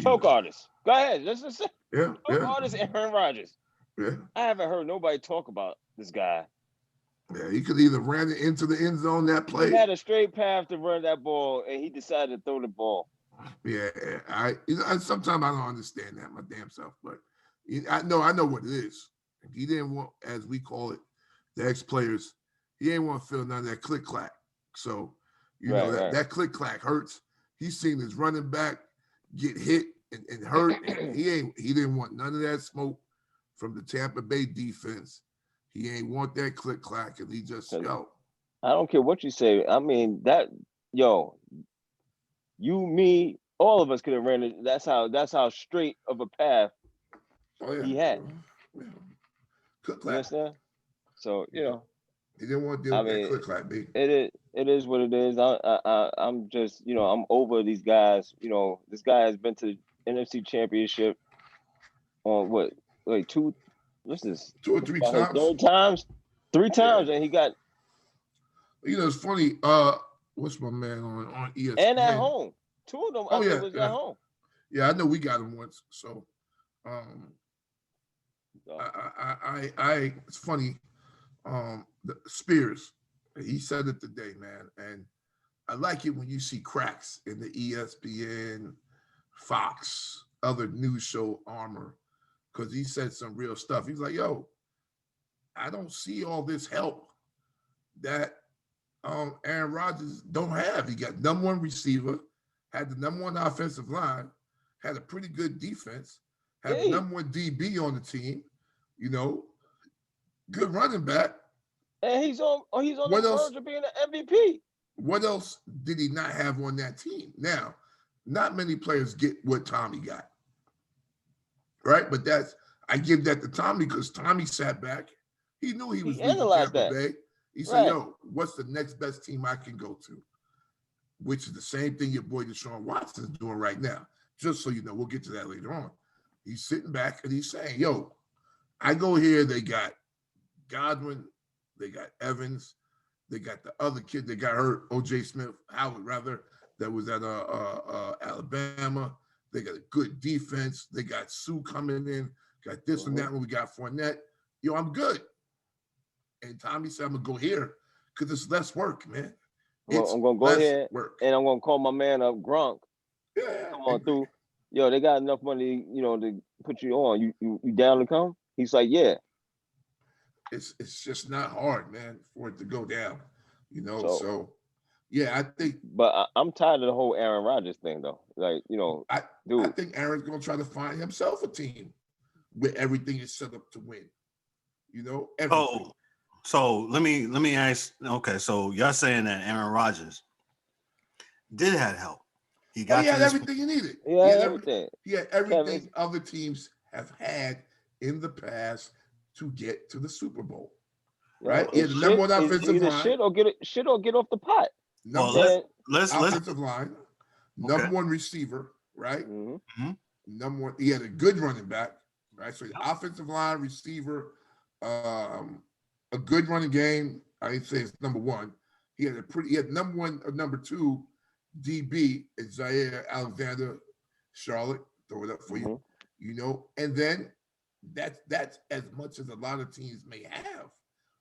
Choke artist. Go ahead. Let's just say yeah, choke yeah, artist Aaron Rodgers. yeah. I haven't heard nobody talk about this guy. Yeah, he could either ran it into the end zone that He play. had a straight path to run that ball, and he decided to throw the ball. Yeah, sometimes I don't understand that my damn self, but I know what it is. He didn't want, as we call it, the ex players. He didn't want to feel none of that click clack. So, Right. that click clack hurts. He's seen his running back get hit and hurt, and he didn't want none of that smoke from the Tampa Bay defense. He ain't want that click clack, and he just I don't care what you say. I mean you, me, all of us could have ran it. That's how straight of a path he had. Yeah. Click You clack. understand? So He didn't want to deal with that click clack, B. It is what it is. I'm just I'm over these guys. This guy has been to the NFC Championship on what, like two, what's this? 2 or 3 About his times. third times, 3 times, and he got. It's funny. What's my man on ESPN? And at home, 2 of them. Oh, Was at home. Yeah, I know we got him once. So, it's funny. The Spears, he said it today, man, and I like it when you see cracks in the ESPN, Fox, other news show armor, because he said some real stuff. He's like, yo, I don't see all this help that Aaron Rodgers don't have. He got number 1 receiver, had the number 1 offensive line, had a pretty good defense, had the number 1 DB on the team, good running back. And he's on the verge of being an MVP. What else did he not have on that team? Now, not many players get what Tommy got, right? But I give that to Tommy because Tommy sat back. He knew he was leaving Tampa Bay. He said, yo, what's the next best team I can go to? Which is the same thing your boy Deshaun Watson is doing right now. Just so you know, we'll get to that later on. He's sitting back and he's saying, yo, I go here, they got Godwin, they got Evans, they got the other kid that got hurt, Howard rather, that was at Alabama. They got a good defense. They got Sue coming in, got this and that one. We got Fournette. Yo, I'm good. And Tommy said, I'm going to go here because it's less work, man. I'm going to go here and I'm going to call my man up, Gronk. Yeah. Come on through. Yo, they got enough money, to put you on. You down to come? He's like, yeah. It's just not hard, man, for it to go down, So yeah, I think. But I'm tired of the whole Aaron Rodgers thing, though. Like, I think Aaron's going to try to find himself a team where everything is set up to win. Everything. Oh, so let me ask. Okay, so y'all saying that Aaron Rodgers did have help. He had everything he needed. He had everything. He had everything other teams have had in the past to get to the Super Bowl. Right? He had the number 1 offensive line. Shit or get off the pot. Let's offensive line. Number 1 receiver, right? Mm-hmm. Number 1. He had a good running back, right? So the offensive line, receiver, a good running game. I didn't say it's number 1. He had number 1 or number 2 DB, Zaire Alexander, Charlotte. Throw it up for you, and then that's as much as a lot of teams may have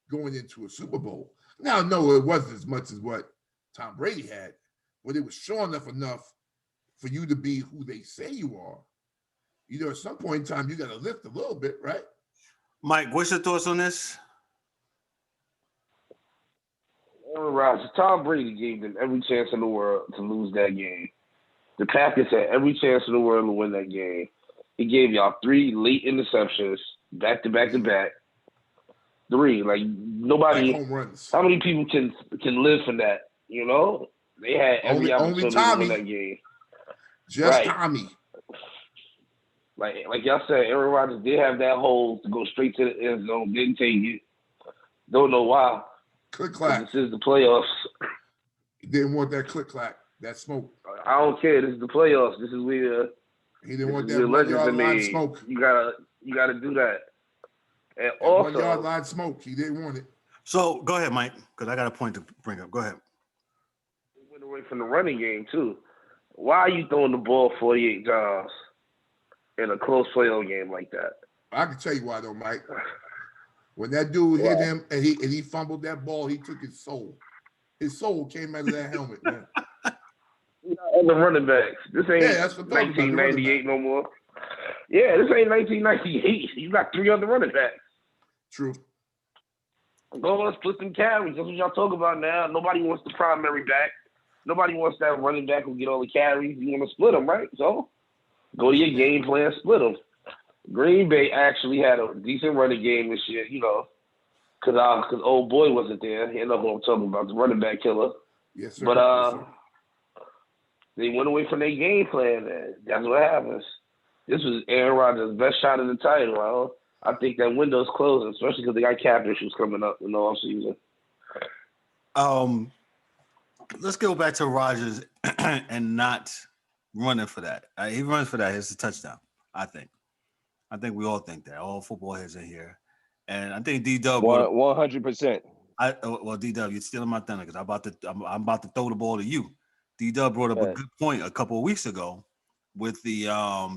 going into a Super Bowl. Now, no, it wasn't as much as what Tom Brady had, but it was sure enough for you to be who they say you are. At some point in time, you got to lift a little bit, right? Mike, what's your thoughts on this? Aaron Rodgers, Tom Brady gave them every chance in the world to lose that game. The Packers had every chance in the world to win that game. He gave y'all 3 late interceptions, back to back to back. 3, like nobody. Home runs. How many people can live from that? They had every opportunity to win that game. Just Tommy. Like y'all said, Aaron Rodgers did have that hole to go straight to the end zone. Didn't take it. Don't know why. Click clack. This is the playoffs. He didn't want that click clack, that smoke. I don't care. This is the playoffs. This is where he didn't want that 1 yard line smoke. You gotta do that. And that also 1 yard line smoke. He didn't want it. So go ahead, Mike, because I got a point to bring up. Go ahead. He went away from the running game too. Why are you throwing the ball 48 times in a close playoff game like that? I can tell you why though, Mike. When that dude hit him and he fumbled that ball, he took his soul. His soul came out of that helmet, man. And the running backs. This ain't that's what I'm talking about, 1998 no more. Yeah, this ain't 1998. You got 3 other running backs. True. Go on, split some carries. That's what y'all talk about now. Nobody wants the primary back. Nobody wants that running back who get all the carries. You want to split them, right? So go to your game plan, split them. Green Bay actually had a decent running game this year, because old boy wasn't there. You know who I'm talking about, the running back killer. Yes, sir. But yes, sir. they went away from their game plan, man. That's what happens. This was Aaron Rodgers' best shot at the title. I think that window's closing, especially because they got cap issues coming up in the offseason. Let's go back to Rodgers and not running for that. He runs for that. It's a touchdown, I think. I think we all think that. All football heads in here. And I think D-Dub 100%. Well, D-Dub, you're stealing my thunder because I'm about to throw the ball to you. D-Dub brought up a good point a couple of weeks ago with the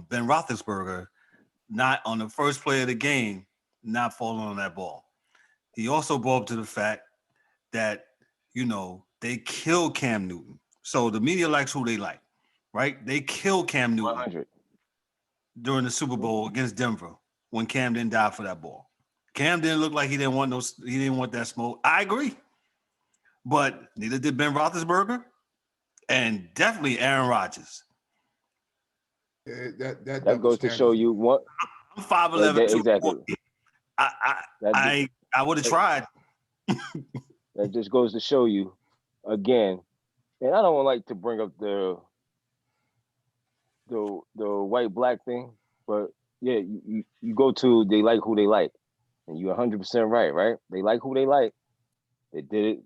Ben Roethlisberger not on the first play of the game, not falling on that ball. He also brought up to the fact that, they killed Cam Newton. So the media likes who they like, right? They killed Cam Newton 100. during the Super Bowl against Denver when Cam didn't die for that ball. Cam didn't look like he didn't want that smoke. I agree. But neither did Ben Roethlisberger and definitely Aaron Rodgers. That goes to show you what. I'm 5'11". Exactly. I would have tried. That just goes to show you again, and I don't like to bring up the white black thing, but yeah, you go to they like who they like, and you're 100% right? They like who they like. They did it.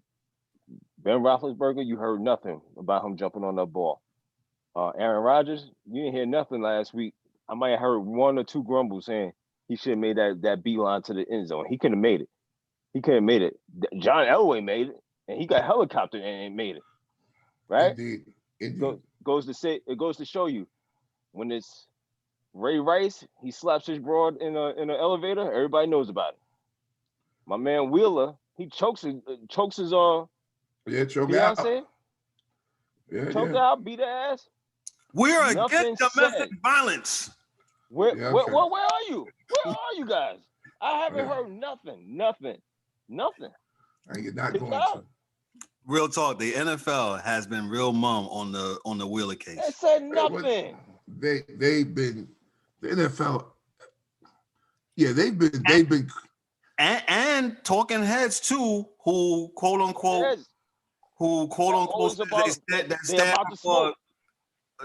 Ben Roethlisberger, you heard nothing about him jumping on that ball. Aaron Rodgers, you didn't hear nothing last week. I might have heard 1 or 2 grumbles saying he should have made that beeline to the end zone. He couldn't have made it. He couldn't have made it. John Elway made it, and he got helicoptered and made it. Right? Indeed. Goes to show you when it's Ray Rice, he slaps his broad in an elevator. Everybody knows about it. My man Wheeler, he chokes his choke fiance. out. Yeah, choke out, beat her ass. We're Nothing against domestic violence. Where are you? Where are you guys? I haven't heard nothing. You're not going to. Real talk, the NFL has been real mum on the Wheeler case. They said nothing. They've been the NFL. Yeah, they've been and talking heads too, who quote unquote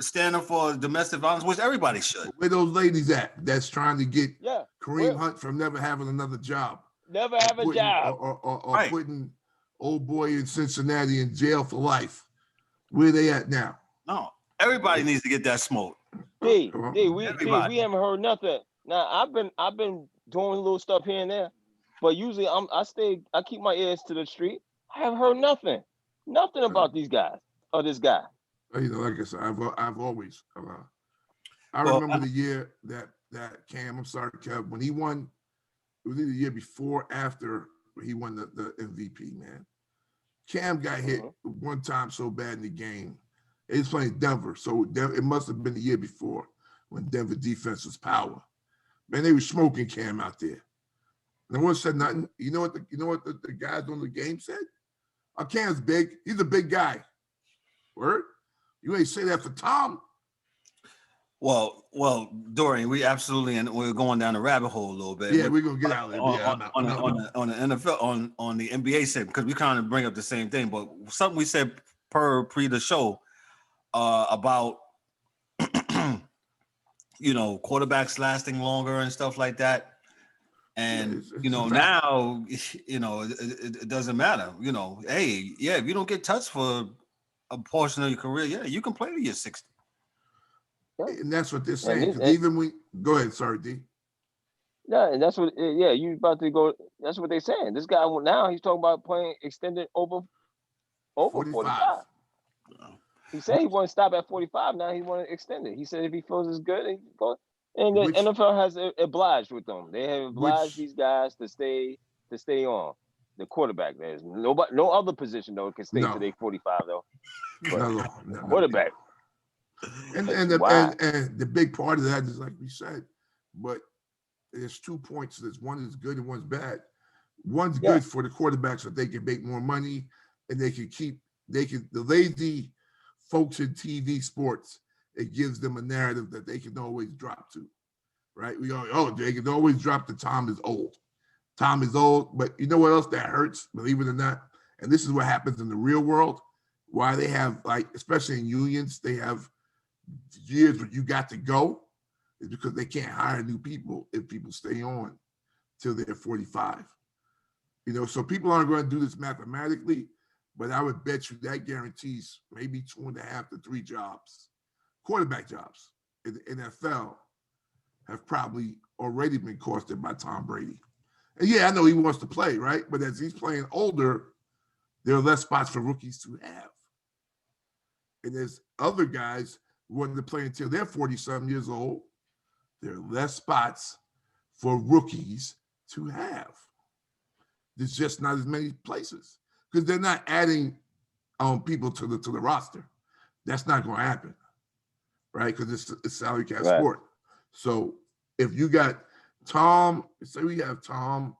standing for domestic violence, which everybody should. Where those ladies at? That's trying to get Kareem Hunt from never having another job. Never have a job. Or putting old boy in Cincinnati in jail for life. Where they at now? No, everybody needs to get that smoke. We haven't heard nothing. Now I've been doing little stuff here and there, but usually I keep my ears to the street. I haven't heard nothing about these guys or this guy. Like I said, I've always. I remember the year that Cam. I'm sorry, Kev. When he won, it was either the year before, or after he won the MVP. Man, Cam got hit one time so bad in the game. He was playing Denver, so it must have been the year before when Denver defense was power. Man, they were smoking Cam out there. No one said nothing. You know what the guys on the game said? Cam's big. He's a big guy. Word? You ain't say that for Tom. Well, Dorian, we absolutely, and we're going down the rabbit hole a little bit. Yeah, we're gonna get out of there. On the NFL, on the NBA segment, because we kind of bring up the same thing, but something we said pre the show about quarterbacks lasting longer and stuff like that. And now it doesn't matter. If you don't get touched for a portion of your career, you can play till you're 60. And that's what they're saying. Go ahead, sorry, D. Yeah, and that's what. Yeah, you about to go. That's what they're saying. This guy now he's talking about playing extended over 45. He said he want to stop at 45. Now he want to extend it. He said if he feels it's good, he go. And the NFL has obliged with them. They have obliged these guys to stay on. The quarterback. There's no other position though can stay till they 45 though. But no. quarterback. And the big part of that is like we said, but there's 2 points. There's one is good and one's bad. One's good for the quarterbacks so they can make more money and the lazy folks in TV sports, it gives them a narrative that they can always drop to, right? They can always drop the Tom is old. Tom is old, but you know what else that hurts, believe it or not? And this is what happens in the real world. Why they have, like, especially in unions, they have years where you got to go is because they can't hire new people if people stay on till they're 45. So people aren't going to do this mathematically, but I would bet you that guarantees maybe 2.5 to 3 jobs, quarterback jobs in the NFL have probably already been costed by Tom Brady. And yeah, I know he wants to play, right? But as he's playing older, there are less spots for rookies to have. And there's other guys wanting to play until they're 40-something years old. There are less spots for rookies to have. There's just not as many places because they're not adding people to the roster. That's not going to happen, right? Because it's salary cap sport. So if you got Tom, say we have Tom,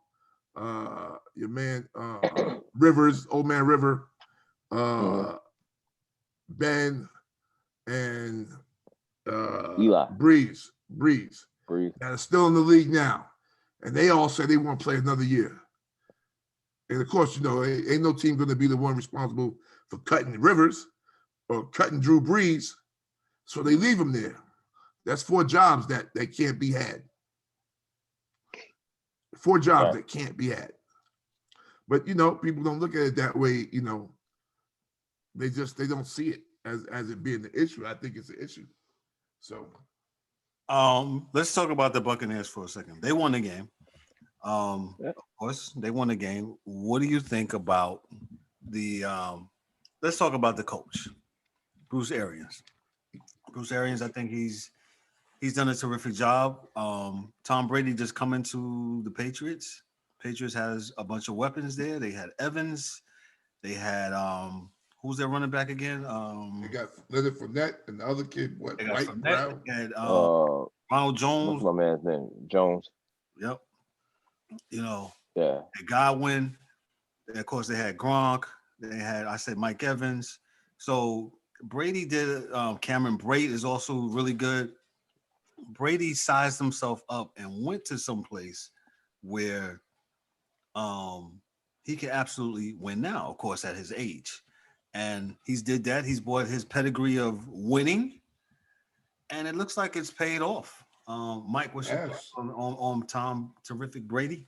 your man Rivers, old man River, Ben, and Eli. Breeze that are still in the league now, and they all say they want to play another year. And of course, ain't no team going to be the one responsible for cutting Rivers or cutting Drew Brees, so they leave him there. That's 4 jobs that can't be had. 4 jobs that can't be had. But people don't look at it that way. They don't see it as it being the issue. I think it's an issue. So, let's talk about the Buccaneers for a second. They won the game. Of course, they won the game. What do you think about the? Let's talk about the coach, Bruce Arians. Bruce Arians, I think he's done a terrific job. Tom Brady just coming to the Patriots. Patriots has a bunch of weapons there. They had Evans. They had who's their running back again? They got Leonard Fournette and the other kid. What? White Fournette, Brown. They had Ronald Jones. What's my man's name? Jones. Yep. Yeah. Godwin. Of course, they had Gronk. They had, Mike Evans. So Brady did. Cameron Brate is also really good. Brady sized himself up and went to some place where he can absolutely win now, of course, at his age. And he's did that. He's brought his pedigree of winning, and it looks like it's paid off. Mike, what's your thoughts on Tom Terrific Brady?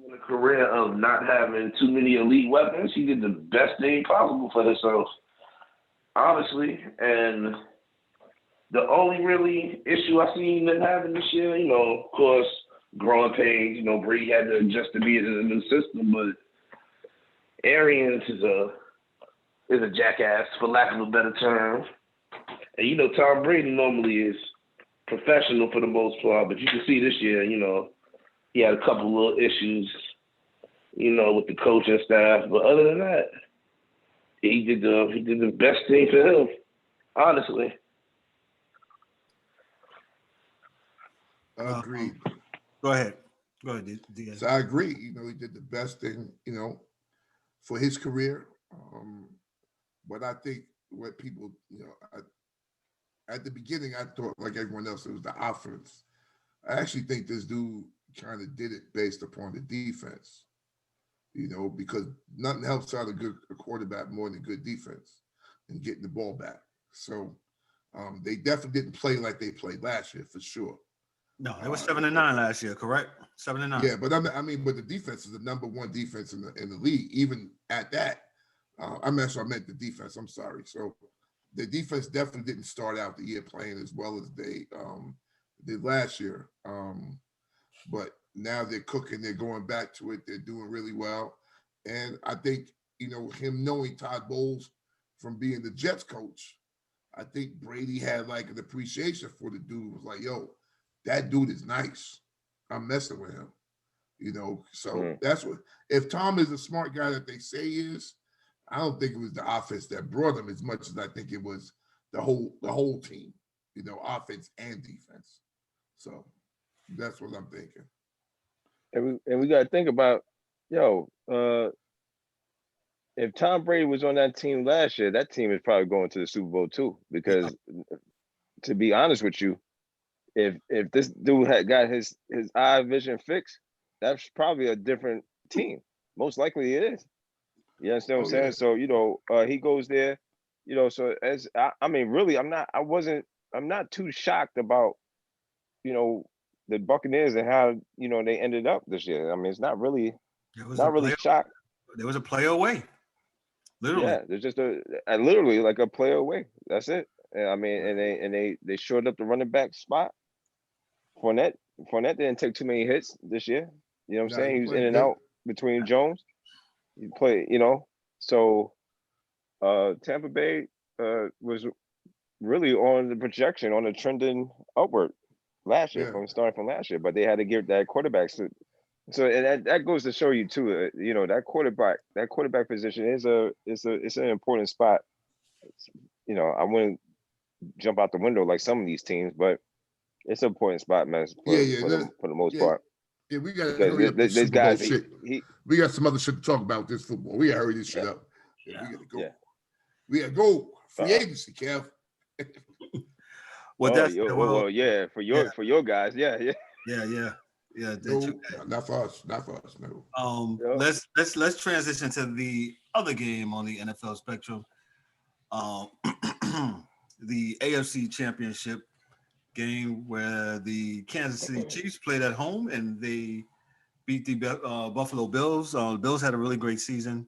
In a career of not having too many elite weapons, he did the best thing possible for himself, honestly. And the only really issue I seen them having this year, of course, growing pains. Brady had to adjust to be in a new system, but Arians is a jackass, for lack of a better term. And Tom Brady normally is professional for the most part, but you can see this year, he had a couple little issues, with the coaching staff. But other than that, he did the best thing for him, honestly. Agreed. Go ahead, D. So I agree. He did the best thing, for his career. But I think what people, at the beginning, I thought like everyone else, it was the offense. I actually think this dude kind of did it based upon the defense, because nothing helps out a quarterback more than a good defense and getting the ball back. So they definitely didn't play like they played last year, for sure. No, it was 7-9 last year, correct? 7-9. Yeah, but but the defense is the number 1 defense in the league, even at that. I meant the defense. I'm sorry. So the defense definitely didn't start out the year playing as well as they did last year. But now they're cooking. They're going back to it. They're doing really well. And I think, him knowing Todd Bowles from being the Jets coach, I think Brady had like an appreciation for the dude. Was like, yo, that dude is nice. I'm messing with him. So that's what. If Tom is a smart guy that they say he is, I don't think it was the offense that brought him as much as I think it was the whole team. Offense and defense. So that's what I'm thinking. And we got to think about, if Tom Brady was on that team last year, that team is probably going to the Super Bowl too. Because to be honest with you, if this dude had got his eye vision fixed, that's probably a different team. Most likely it is. You understand what I'm saying? Yeah. So he goes there, so really I'm not too shocked about, the Buccaneers and how, they ended up this year. I mean, it's not really shocked. There was a player away. Literally. Yeah, there's just literally like a player away. That's it. I mean, and they shored up the running back spot. Fournette didn't take too many hits this year. You know what I'm saying? He was in and out between Jones. He played, so Tampa Bay was really on the projection, on the trending upward last year, starting from last year, but they had to give that quarterback. So and that goes to show you too, that quarterback position is an important spot. I wouldn't jump out the window like some of these teams, but it's an important spot, man. For the most part. Yeah, we got to hurry up this Super Bowl shit. We got some other shit to talk about with this football. We got to hurry this shit up. Yeah, we got to go. Yeah. We got to go. Free agency, Kev. For your guys, yeah. No, not for us. No. Let's transition to the other game on the NFL spectrum. The AFC Championship game where the Kansas City Chiefs played at home and they beat the Buffalo Bills. The Bills had a really great season.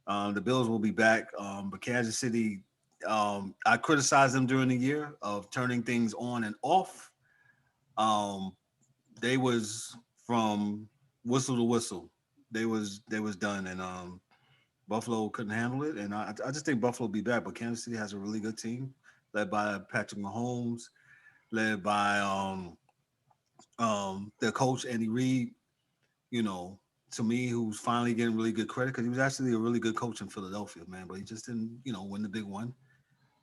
The Bills will be back, but Kansas City, I criticized them during the year of turning things on and off. They was from whistle to whistle. They was done, and Buffalo couldn't handle it. And I just think Buffalo will be back, but Kansas City has a really good team led by Patrick Mahomes, led by their coach Andy Reid, to me, who's finally getting really good credit because he was actually a really good coach in Philadelphia, man, but he just didn't, win the big one.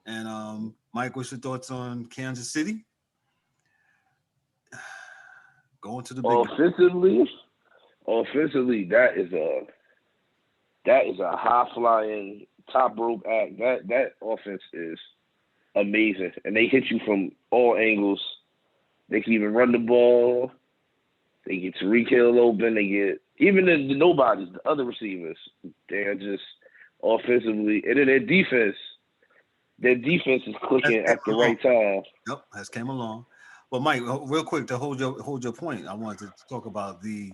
And Mike, what's your thoughts on Kansas City? Going to the big offensively, that is a high flying top rope act. That offense is amazing, and they hit you from all angles. They can even run the ball. They get Tyreek Hill open. They get even the nobodies, the other receivers. They're just offensively, and then their defense is clicking at the right time. Yep, has came along. But Mike, real quick to hold your point, I wanted to talk about the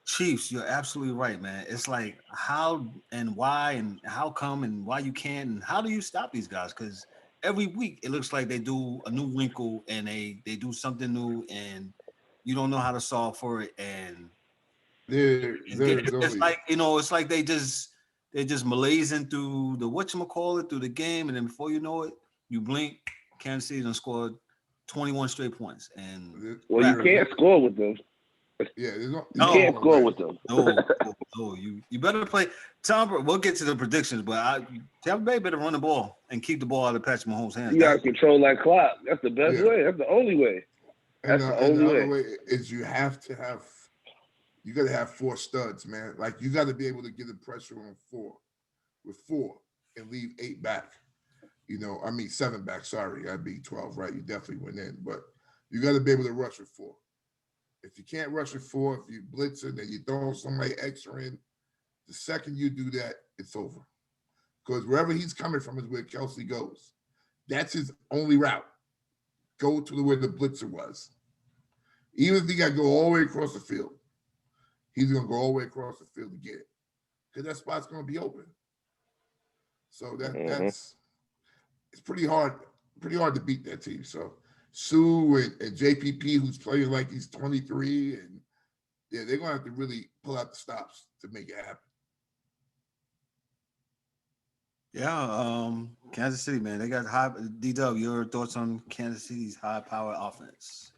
Chiefs. You're absolutely right, man. It's like how and why and how come and why you can't and how do you stop these guys? Because every week it looks like they do a new wrinkle and they do something new and you don't know how to solve for it. And it's like it's like they're just malaising through the whatchamacallit through the game, and then before you know it, you blink, Kansas City done scored 21 straight points. And you can't score with them. Yeah, you can't score with them. No, you better play. We'll get to the predictions, but Tampa Bay better run the ball and keep the ball out of Patrick Mahomes' hands. You got to control that clock. That's the best way. That's the only way. That's the only way is you got to have four studs, man. Like you got to be able to get the pressure on four and leave 8 back. 7 back. Sorry, I'd be 12, right? You definitely went in, but you got to be able to rush with 4. If you can't rush with 4, if you blitz it, then you throw somebody extra in. The second you do that, it's over. Because wherever he's coming from is where Kelsey goes. That's his only route. Go to where the blitzer was. Even if he got to go all the way across the field, he's going to go all the way across the field to get it. Because that spot's going to be open. So that's it's pretty hard to beat that team. So Sue and JPP, who's playing like he's 23, and they're going to have to really pull out the stops to make it happen. Yeah, Kansas City, man, they got high. D-Dub, your thoughts on Kansas City's high-power offense?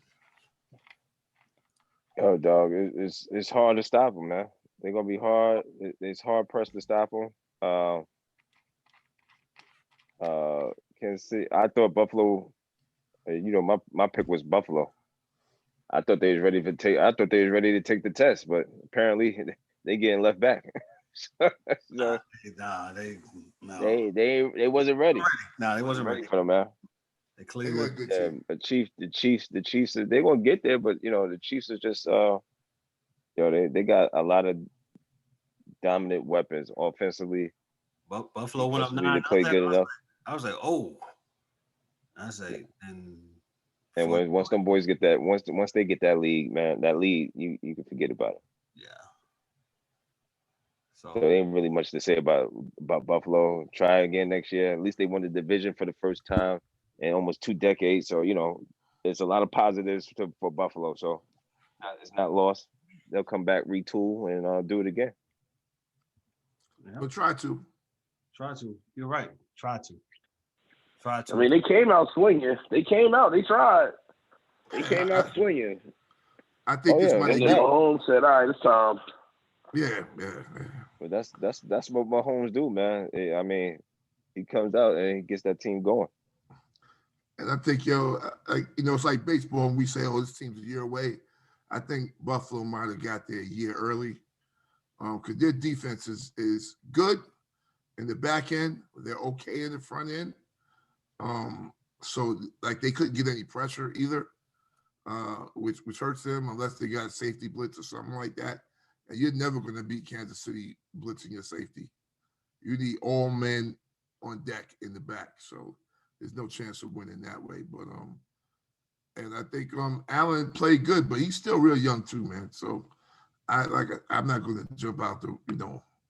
Oh, dog, it's hard to stop them, man. They're gonna be hard. It's hard pressed to stop them. Uh, Kansas City. I thought Buffalo. My pick was Buffalo. I thought they was ready to take. I thought they was ready to take the test, but apparently they getting left back. so Nah, they no, they wasn't ready. nah, they wasn't Wasn't ready. ready for them, man. They They clearly got a was. good Yeah, team. the Chiefs, they're gonna get there, but the Chiefs are just they got a lot of dominant weapons offensively, Buffalo went up defensively. They 9-0. play good enough. I was like, oh, I say, and And for once them boys get that, once they get that lead, man, that lead, you can forget about it. yeah, So so there ain't really much to say about Buffalo. Try again next year. At least they won the division for the first time in almost 2 decades. So there's a lot of positives for Buffalo. So it's not lost. They'll come back, retool, and do it again. yeah, But try to. try to. You're right. Try to. I mean, they came out swinging. They came out. They tried. They came I, out swinging. I think Oh it's yeah, why no they And then get. doubt. Mahomes said, "All right, it's time." Yeah. But that's what Mahomes do, man. I mean, he comes out and he gets that team going. And I think, it's like baseball, and we say, oh, this team's a year away. I think Buffalo might have got there a year early because their defense is good in the back end. They're okay in the front end. So, like, they couldn't get any pressure either, which hurts them unless they got a safety blitz or something like that. And you're never going to beat Kansas City blitzing your safety. You need all men on deck in the back. So, there's no chance of winning that way. But and I think Allen played good, but he's still real young too, man. So I'm not going to jump out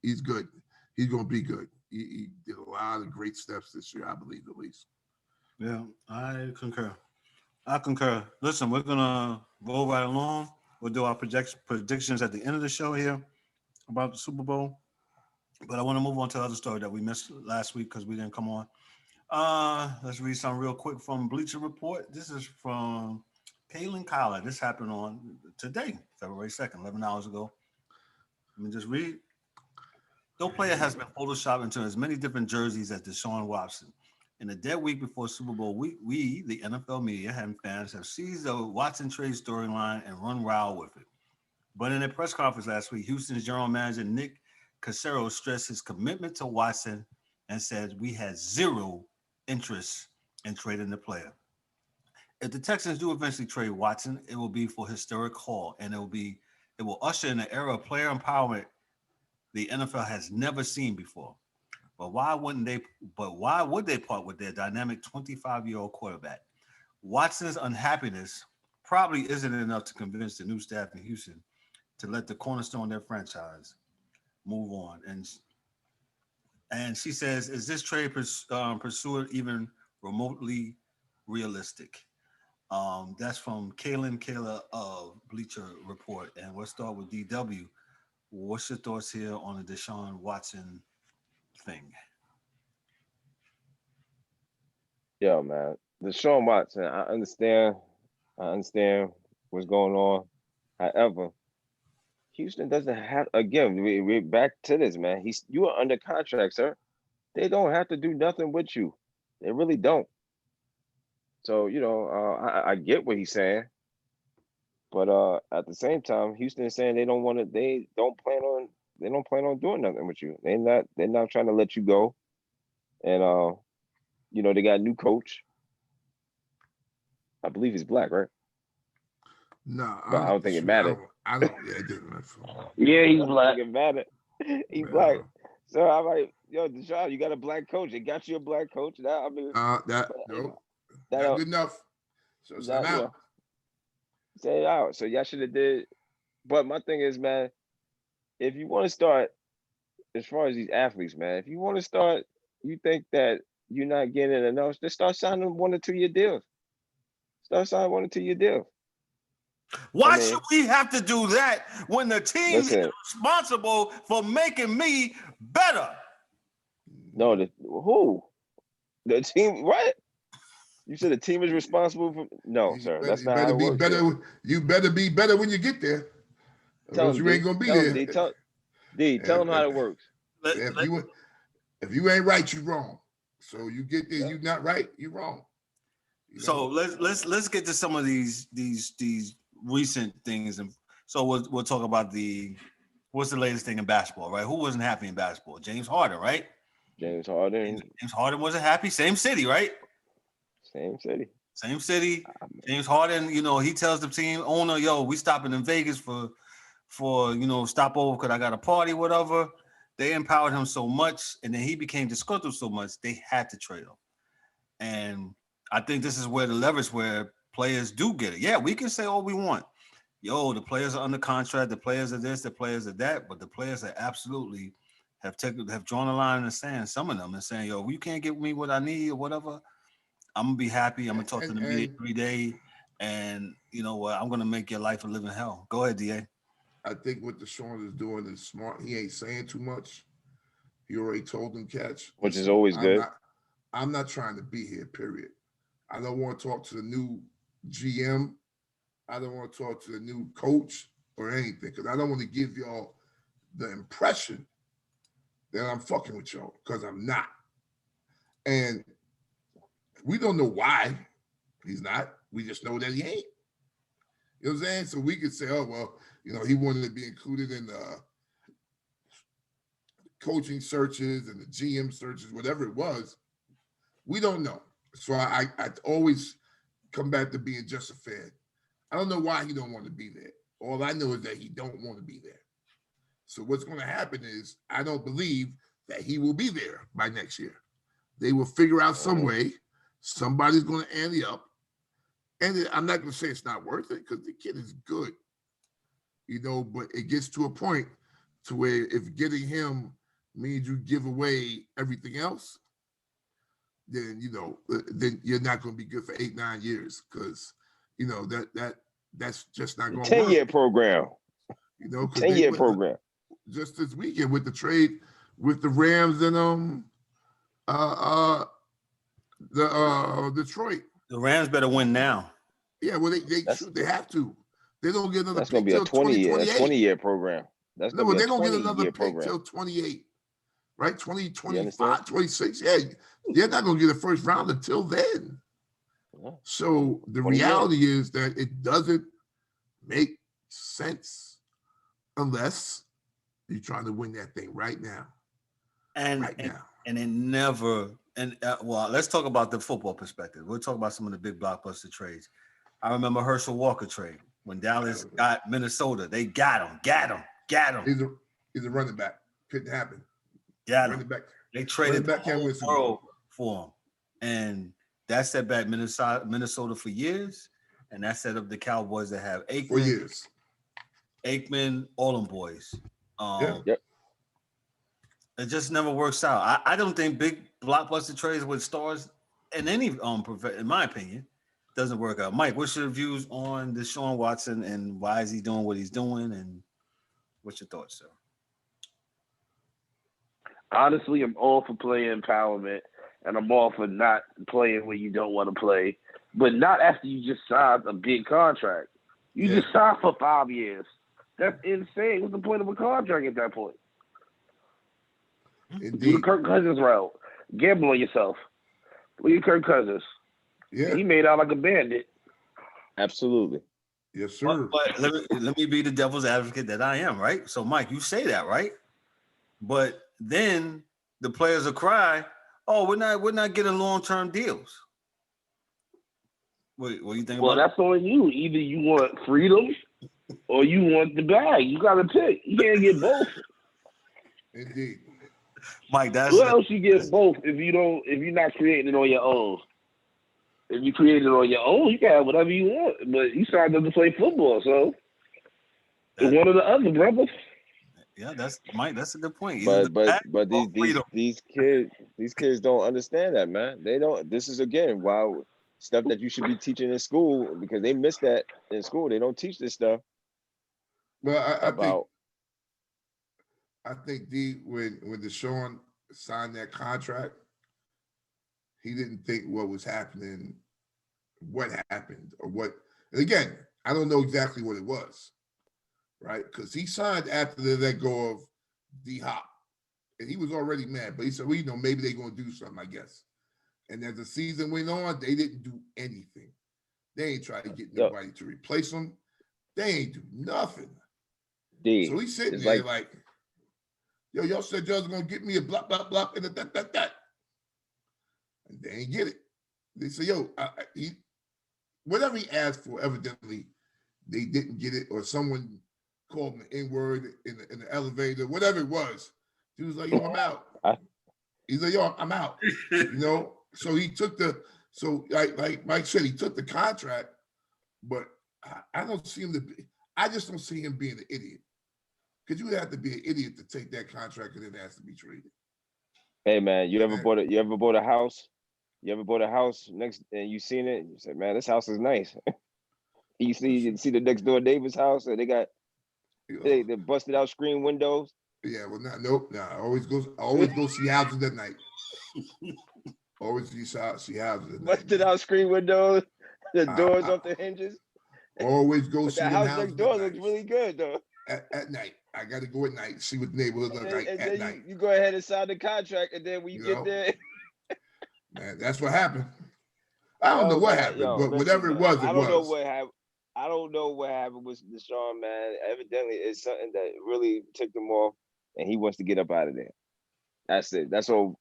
he's good. He's going to be good. He did a lot of great steps this year, I believe, at least. Yeah, I concur. Listen, we're gonna roll right along. We'll do our predictions at the end of the show here about the Super Bowl. But I want to move on to the other story that we missed last week because we didn't come on. Let's read some real quick from Bleacher Report. This is from Kalen Collar. This happened on today, February 2nd, 11 hours ago. Let me just read. No player has been photoshopped into as many different jerseys as Deshaun Watson. In the dead week before Super Bowl, we, the NFL media and fans, have seized the Watson trade storyline and run wild with it. But in a press conference last week, Houston's general manager Nick Caserio stressed his commitment to Watson and said we had zero interest in trading the player. If the Texans do eventually trade Watson, it will be for historic haul, and it will usher in an era of player empowerment the NFL has never seen before. But why would they part with their dynamic 25-year-old quarterback? Watson's unhappiness probably isn't enough to convince the new staff in Houston to let the cornerstone of their franchise move on. And she says, is this trade pursuit even remotely realistic? That's from Kalen Kayla of Bleacher Report. And we'll start with DW. What's your thoughts here on the Deshaun Watson thing? Yo, man, Deshaun Watson. I understand what's going on. However, Houston doesn't have. Again, we're back to this, man. You are under contract, sir. They don't have to do nothing with you. They really don't. So I get what he's saying, but at the same time, Houston is saying they don't want to. They don't plan on doing nothing with you. They're not trying to let you go. And they got a new coach. I believe he's black, right? No, But I I'm don't think it sure. mattered. I don't. Yeah, it didn't matter. Yeah, he's I don't black. think it mattered. He's black. So I'm like, yo, Deshaun, you got a black coach. They got you a black coach. Now I mean, Nope, that not good enough. So it's not out. say it out. So y'all should have did. But my thing is, man, if you want to start, as far as these athletes, man, if you want to start, you think that you're not getting enough, just start signing 1 or 2 year deals. Start signing 1 or 2 year deals. Why should we have to do that when the team is Listen, responsible for making me better? No, who? The team? What? You said the team is responsible for? No, sir. That's not how it works. You better be better when you get there. Tell Else him, you ain't D. gonna be Tell him, there. D. Tell him how it works. If you ain't right, you wrong. So you get there, you not right, you wrong. So let's get to some of these recent things, and so we'll talk about what's the latest thing in basketball, right? Who wasn't happy in basketball? James Harden, right? James Harden. James Harden wasn't happy. Same city, right? Same city. Same city. James Harden, he tells the team owner, "Yo, we stopping in Vegas for stop over because I got a party, whatever." They empowered him so much, and then he became disgruntled so much they had to trade him. And I think this is where the leverage where players do get it. Yeah, we can say all we want. Yo, the players are under contract, the players are this, the players are that, but the players are absolutely have drawn a line in the sand, some of them, and saying, yo, you can't give me what I need or whatever. I'm gonna be happy. I'm gonna talk to the media every day, and you know what? I'm gonna make your life a living hell. Go ahead, DA. I think what Deshaun is doing is smart. He ain't saying too much. He already told them catch, which is always good. I'm not trying to be here. Period. I don't want to talk to the new GM. I don't want to talk to the new coach or anything because I don't want to give y'all the impression that I'm fucking with y'all because I'm not. And we don't know why he's not. We just know that he ain't. You know what I'm saying? So we could say, oh, well, he wanted to be included in the coaching searches and the GM searches, whatever it was. We don't know. So I always come back to being just a fan. I don't know why he don't want to be there. All I know is that he don't want to be there. So what's going to happen is I don't believe that he will be there by next year. They will figure out some way. Somebody's going to ante up. And I'm not going to say it's not worth it because the kid is good. But it gets to a point to where if getting him means you give away everything else, then then you're not going to be good for 8-9 years because that's just not going to work. 10-year program. 10-year program. Just this weekend with the trade with the Rams and Detroit. The Rams better win now. Yeah, well they have to. They don't get another. That's going to be a 20-year program. That's going to be they don't get another pick program. till 28. Right? 2025, 26. Yeah, they're not going to get a first round until then. Yeah. So the reality is that it doesn't make sense unless you're trying to win that thing right now. And it never. And well, let's talk about the football perspective. We'll talk about some of the big blockbuster trades. I remember Herschel Walker trade when Dallas got Minnesota. They got him. He's a running back. Couldn't happen. They traded the whole world for him, and that set back Minnesota for years, and that set up the Cowboys that have Aikman for years. Aikman, all them boys. It just never works out. I don't think big blockbuster trades with stars in any in my opinion doesn't work out. Mike, what's your views on Deshaun Watson and why is he doing what he's doing, and what's your thoughts, sir? Honestly, I'm all for player empowerment, and I'm all for not playing when you don't want to play, but not after you just signed a big contract. You just signed for 5 years. That's insane. What's the point of a contract at that point? Indeed. Do the Kirk Cousins route. Gamble on yourself. Look at Kirk Cousins. Yeah. He made out like a bandit. Absolutely. Yes, sir. But let me be the devil's advocate that I am, right? So, Mike, you say that, right? But then the players will cry, "Oh, we're not getting long-term deals." What do you think? Well, that's on you. Either you want freedom or you want the bag. You got to pick. You can't get both. Indeed, Mike. Who else you get both if you're not creating it on your own? If you create it on your own, you can have whatever you want. But you signed up to play football, so it's one or the other, brother. Yeah, that's Mike. That's a good point. But these kids don't understand that, man. They don't. This is again stuff that you should be teaching in school because they miss that in school. They don't teach this stuff. Well, I think when Deshaun signed that contract, he didn't think what was happening, what happened, or what. And again, I don't know exactly what it was, right? Because he signed after they let go of D-Hop. And he was already mad, but he said, well, maybe they're going to do something, I guess. And as the season went on, they didn't do anything. They ain't try to get nobody to replace him. They ain't do nothing. So he's sitting there like, yo, y'all said y'all was going to get me a blah, blah, blah, and that. And they ain't get it. They say, yo, whatever he asked for, evidently, they didn't get it, or someone called him the N-word in the elevator, whatever it was. He was like, yo, I'm out. He's like, yo, I'm out. So he took like Mike said, he took the contract, but I don't see him I just don't see him being an idiot. Because you would have to be an idiot to take that contract and then ask to be traded. Hey man, you ever bought a house? You ever bought a house next and you seen it? You said, man, this house is nice. you see the next door neighbor's house and they got they busted out screen windows. Yeah, well, I always go see houses at night. Always see houses at night. Busted out screen windows, the doors off the hinges. Always go see the house next door looks really good though. At night, I got to go at night, see what the neighborhood looks like at night. You go ahead and sign the contract, and then when you get there, man, that's what happened. I don't know what happened, but whatever it was, I don't know what happened. I don't know what happened with Deshaun, man. Evidently, it's something that really ticked him off, and he wants to get up out of there. That's it. That's all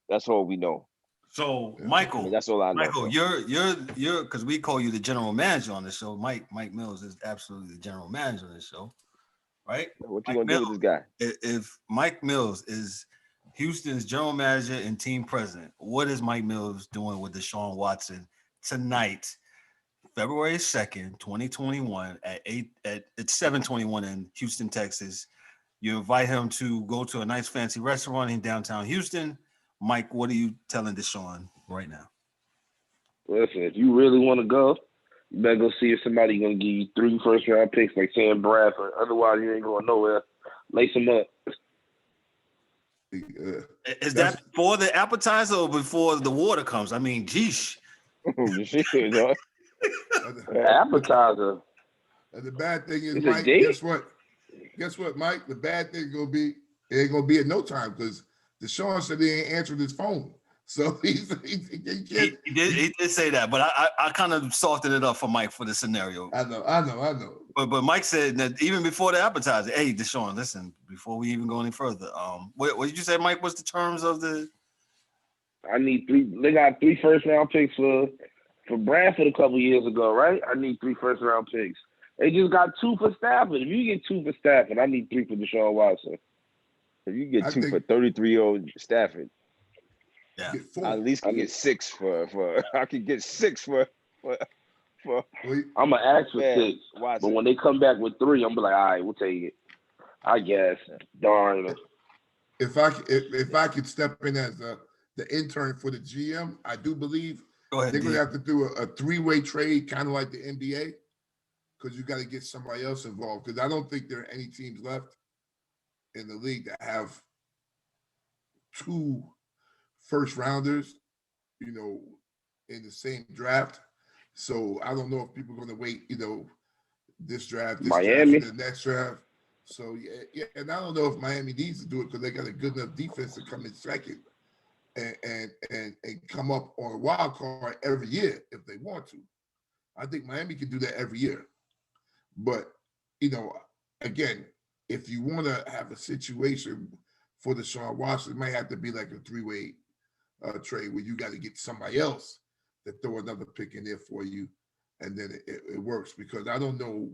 we know. So, Michael, that's all I know. Michael, you're because we call you the general manager on the show. Mike Mills is absolutely the general manager on the show, right? What you gonna do with this guy? If Mike Mills is Houston's general manager and team president, what is Mike Mills doing with Deshaun Watson tonight, February 2nd, 2021 at 7:21 in Houston, Texas? You invite him to go to a nice fancy restaurant in downtown Houston. Mike, what are you telling Deshaun right now? Listen, if you really want to go, you better go see if somebody's going to give you 3 first-round picks like Sam Bradford. Otherwise, you ain't going nowhere. Lace them up. Is that before the appetizer or before the water comes? I mean, geesh. Appetizer. And the bad thing is, Mike, guess what? Guess what, Mike? The bad thing is going to be, it ain't going to be at no time because Deshaun said he ain't answered his phone. So he did say that, but I kind of softened it up for Mike for the scenario. I know. But Mike said that even before the appetizer, hey, Deshaun, listen, before we even go any further, what did you say, Mike? What's the terms of the? I need 3. They got 3 first-round picks for Bradford a couple years ago, right? I need 3 first-round picks. They just got 2 for Stafford. If you get 2 for Stafford, I need 3 for Deshaun Watson. If you get 2 for 33-year-old Stafford, yeah, I at least can get 6 for. I can get 6 for. I'm gonna ask for 6, Watson. But when they come back with 3, I'm gonna be like, all right, we'll take it. I guess. Darn. If I could step in as the intern for the GM, I do believe they're gonna have to do a 3-way trade, kind of like the NBA, because you got to get somebody else involved. Because I don't think there are any teams left in the league that have 2 first rounders, in the same draft. So I don't know if people are going to wait, this draft, Miami, draft, the next draft. So yeah, and I don't know if Miami needs to do it because they got a good enough defense to come in second and come up on a wild card every year if they want to. I think Miami can do that every year. But again, if you want to have a situation for Deshaun Watson, it might have to be like a 3-way trade where you got to get somebody else to throw another pick in there for you, and then it works. Because I don't know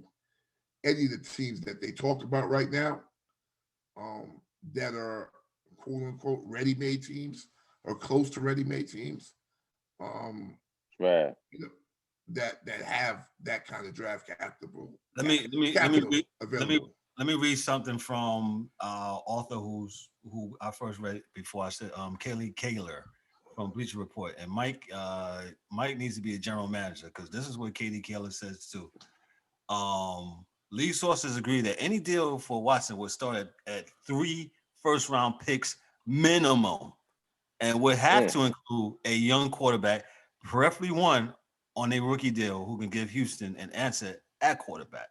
any of the teams that they talk about right now that are quote unquote ready-made teams or close to ready-made teams. Right. That have that kind of draft capital. Let me read something from author who I first read before. I said Kelly Kaler from Bleacher Report, and Mike needs to be a general manager because this is what Katie Kaler says too. League sources agree that any deal for Watson would start at 3 first-round picks minimum. and would have to include a young quarterback, preferably one on a rookie deal who can give Houston an answer at quarterback.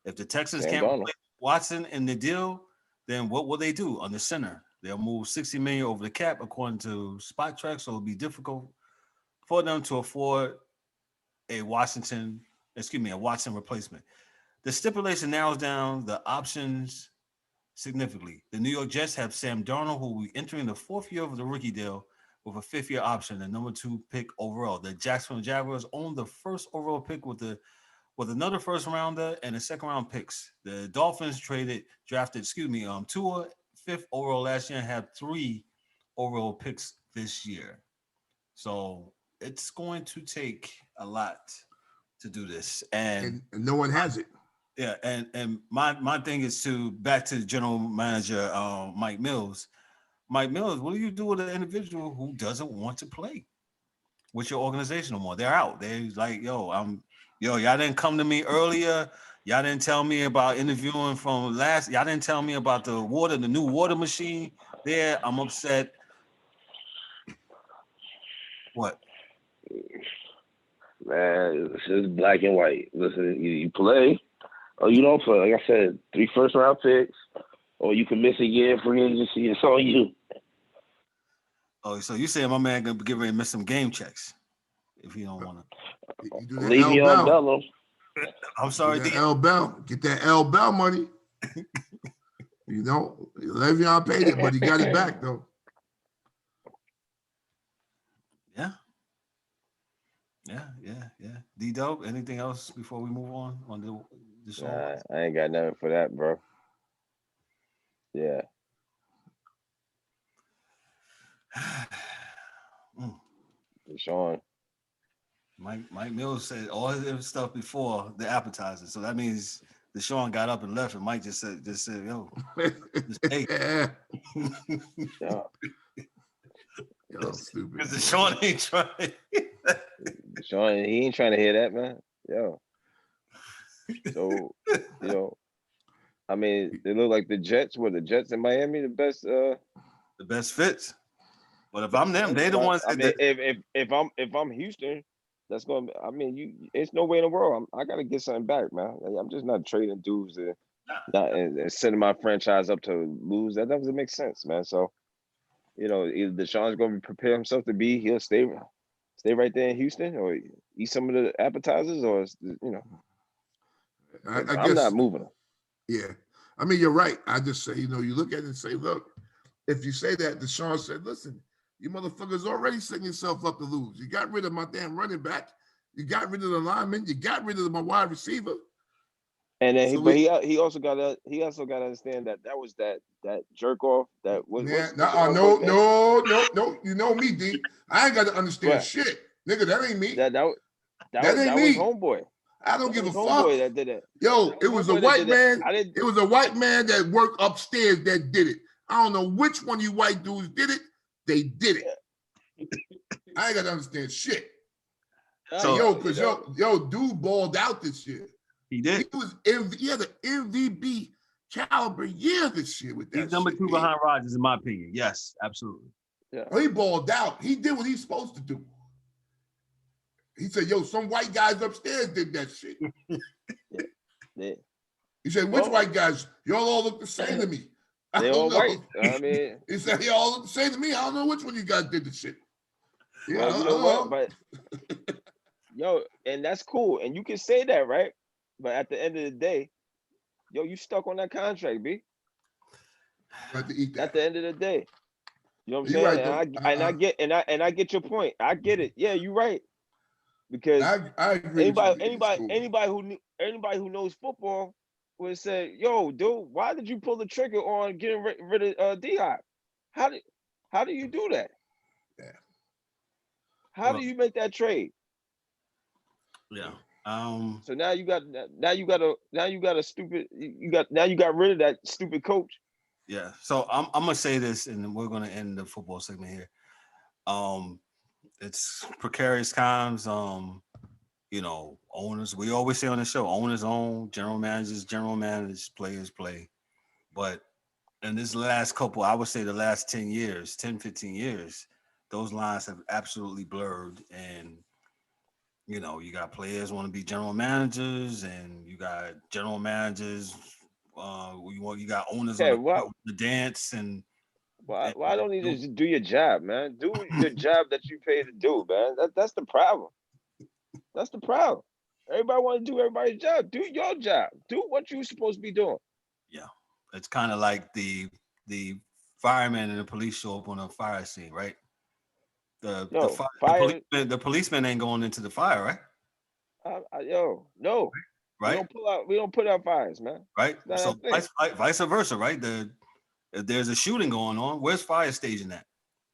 If the Texans can't replace Watson in the deal, then what will they do on the center? They'll move $60 million over the cap according to Spot Track, so it'll be difficult for them to afford a Watson replacement. The stipulation narrows down the options significantly. The New York Jets have Sam Darnold, who will be entering the fourth year of the rookie deal with a fifth-year option, the number 2 pick overall. The Jacksonville Jaguars own the first overall pick with another first rounder and a second round picks. The Dolphins drafted Tua fifth overall last year and have 3 overall picks this year. So it's going to take a lot to do this, and no one has it. Yeah, and my thing is back to general manager Mike Mills. Mike Mills, what do you do with an individual who doesn't want to play with your organization no more? They're out. They're like, y'all didn't come to me earlier. Y'all didn't tell me about interviewing from last. Y'all didn't tell me about the new water machine there. I'm upset. What? Man, it's just black and white. Listen, you play or you don't play. Like I said, 3 first-round picks, or you can miss a year free agency. It's on you. Oh, so you saying my man gonna get ready to miss some game checks if he don't want to. Leave me on Bello. I'm sorry, get that L Bell money. Le'Veon paid it, but he got it back though. Yeah. D-Dope, anything else before we move on the show? Nah, I ain't got nothing for that, bro. Yeah. Deshaun. Mike Mills said all his stuff before the appetizer, so that means Deshaun got up and left, and Mike just said, "Yo, just hey." Yeah. Yo, stupid. Because Deshaun ain't trying. Deshaun, he ain't trying to hear that, man. Yo. So, I mean, they look like the Jets. Were the Jets in Miami the best fits? But if I'm them, they the ones. I mean, if I'm Houston, that's going. I mean, it's no way in the world. I got to get something back, man. I'm just not trading dudes and setting my franchise up to lose. That doesn't make sense, man. So, either Deshaun's going to prepare himself to he'll stay right there in Houston, or eat some of the appetizers, or I guess, I'm not moving him. Yeah, I mean, you're right. I just say, you look at it and say, look, if you say that, Deshaun said, listen, you motherfuckers already setting yourself up to lose. You got rid of my damn running back. You got rid of the lineman. You got rid of my wide receiver. And then he also got to understand that was that jerk off that was. No. You know me, D. I ain't got to understand shit, nigga. That ain't me. That ain't me. Was homeboy. I don't give a fuck. Homeboy that did it. Yo, it was a white man. It was a white man that worked upstairs that did it. I don't know which one of you white dudes did it. They did it. I ain't got to understand shit. So, dude balled out this year. He did. He had an MVP caliber year this year with that. He's number 2 behind Rodgers, in my opinion. Yes, absolutely. Yeah. He balled out. He did what he's supposed to do. He said, some white guys upstairs did that shit. Yeah. He said, which white guys? Y'all all look the same to me. They all white. I mean, he said, y'all look the same to me. I don't know which one you guys did the shit. Yeah, you know what? But and that's cool. And you can say that, right? But at the end of the day, you stuck on that contract, B. At the end of the day. You know what I'm saying? Right, I get your point. I get it. Yeah, you're right. Because I agree anybody who knows football would say, "Yo, dude, why did you pull the trigger on getting rid of D-Hop? How do you do that? Yeah. How do you make that trade?" Yeah. So now you got rid of that stupid coach. Yeah. So I'm gonna say this, and we're gonna end the football segment here. It's precarious times. Owners. We always say on the show, owners own, general managers, players play. But in this last couple, I would say the last 10 years, 10, 15 years, those lines have absolutely blurred, and you know, you got players want to be general managers, and you got general managers. You got owners on Yeah, why the dance, and why don't you just do your job, man? Do your job that you paid to do, man. That's the problem. That's the problem. Everybody want to do everybody's job. Do your job. Do what you're supposed to be doing. yeah, it's kind of like the fireman and the police show up on a fire scene, right? Yo, fire. The policeman ain't going into the fire, right? Yo, no, Right, we don't put out fires, man. right. It's not So that thing. vice versa, right? If there's a shooting going on, where's fire station at?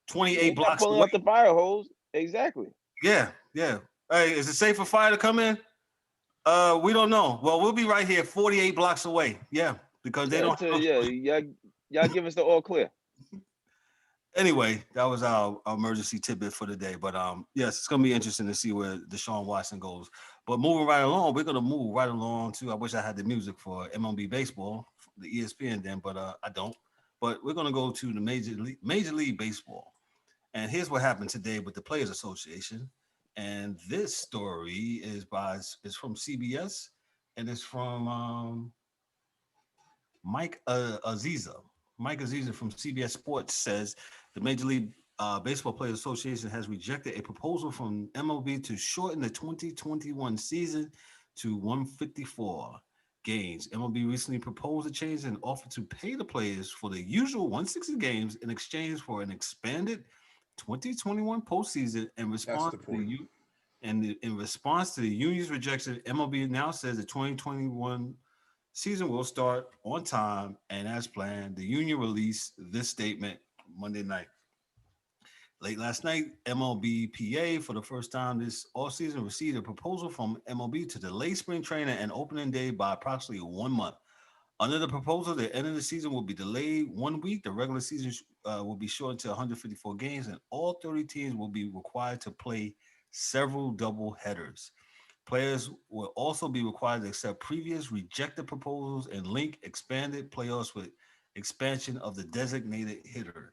Yeah, 28 you're not blocks pulling away. out the fire hose. Exactly. Yeah, yeah. Hey, is it safe for fire to come in? We don't know. Well, we'll be right here, 48 blocks away. Yeah, because they don't. Y'all give us the all clear. Anyway, that was our emergency tidbit for the day. But yes, it's gonna be interesting to see where Deshaun Watson goes. But moving right along, we're gonna move right along to. I wish I had the music for MLB baseball, the ESPN then, but I don't. But we're gonna go to the Major League Baseball, and here's what happened today with the Players Association. And this story is from CBS, and it's from Mike Aziza. Mike Aziza from CBS Sports says the Major League Baseball Players Association has rejected a proposal from MLB to shorten the 2021 season to 154 games. MLB recently proposed a change and offered to pay the players for the usual 160 games in exchange for an expanded 2021 postseason. In response to the union's rejection, MLB now says the 2021 season will start on time and as planned. The union released this statement Monday night. Late last night, MLBPA, for the first time this offseason, received a proposal from MLB to delay spring training and opening day by approximately 1 month. Under the proposal, the end of the season will be delayed 1 week. The regular season will be shortened to 154 games, and all 30 teams will be required to play several double headers. Players will also be required to accept previous rejected proposals and link expanded playoffs with expansion of the designated hitter.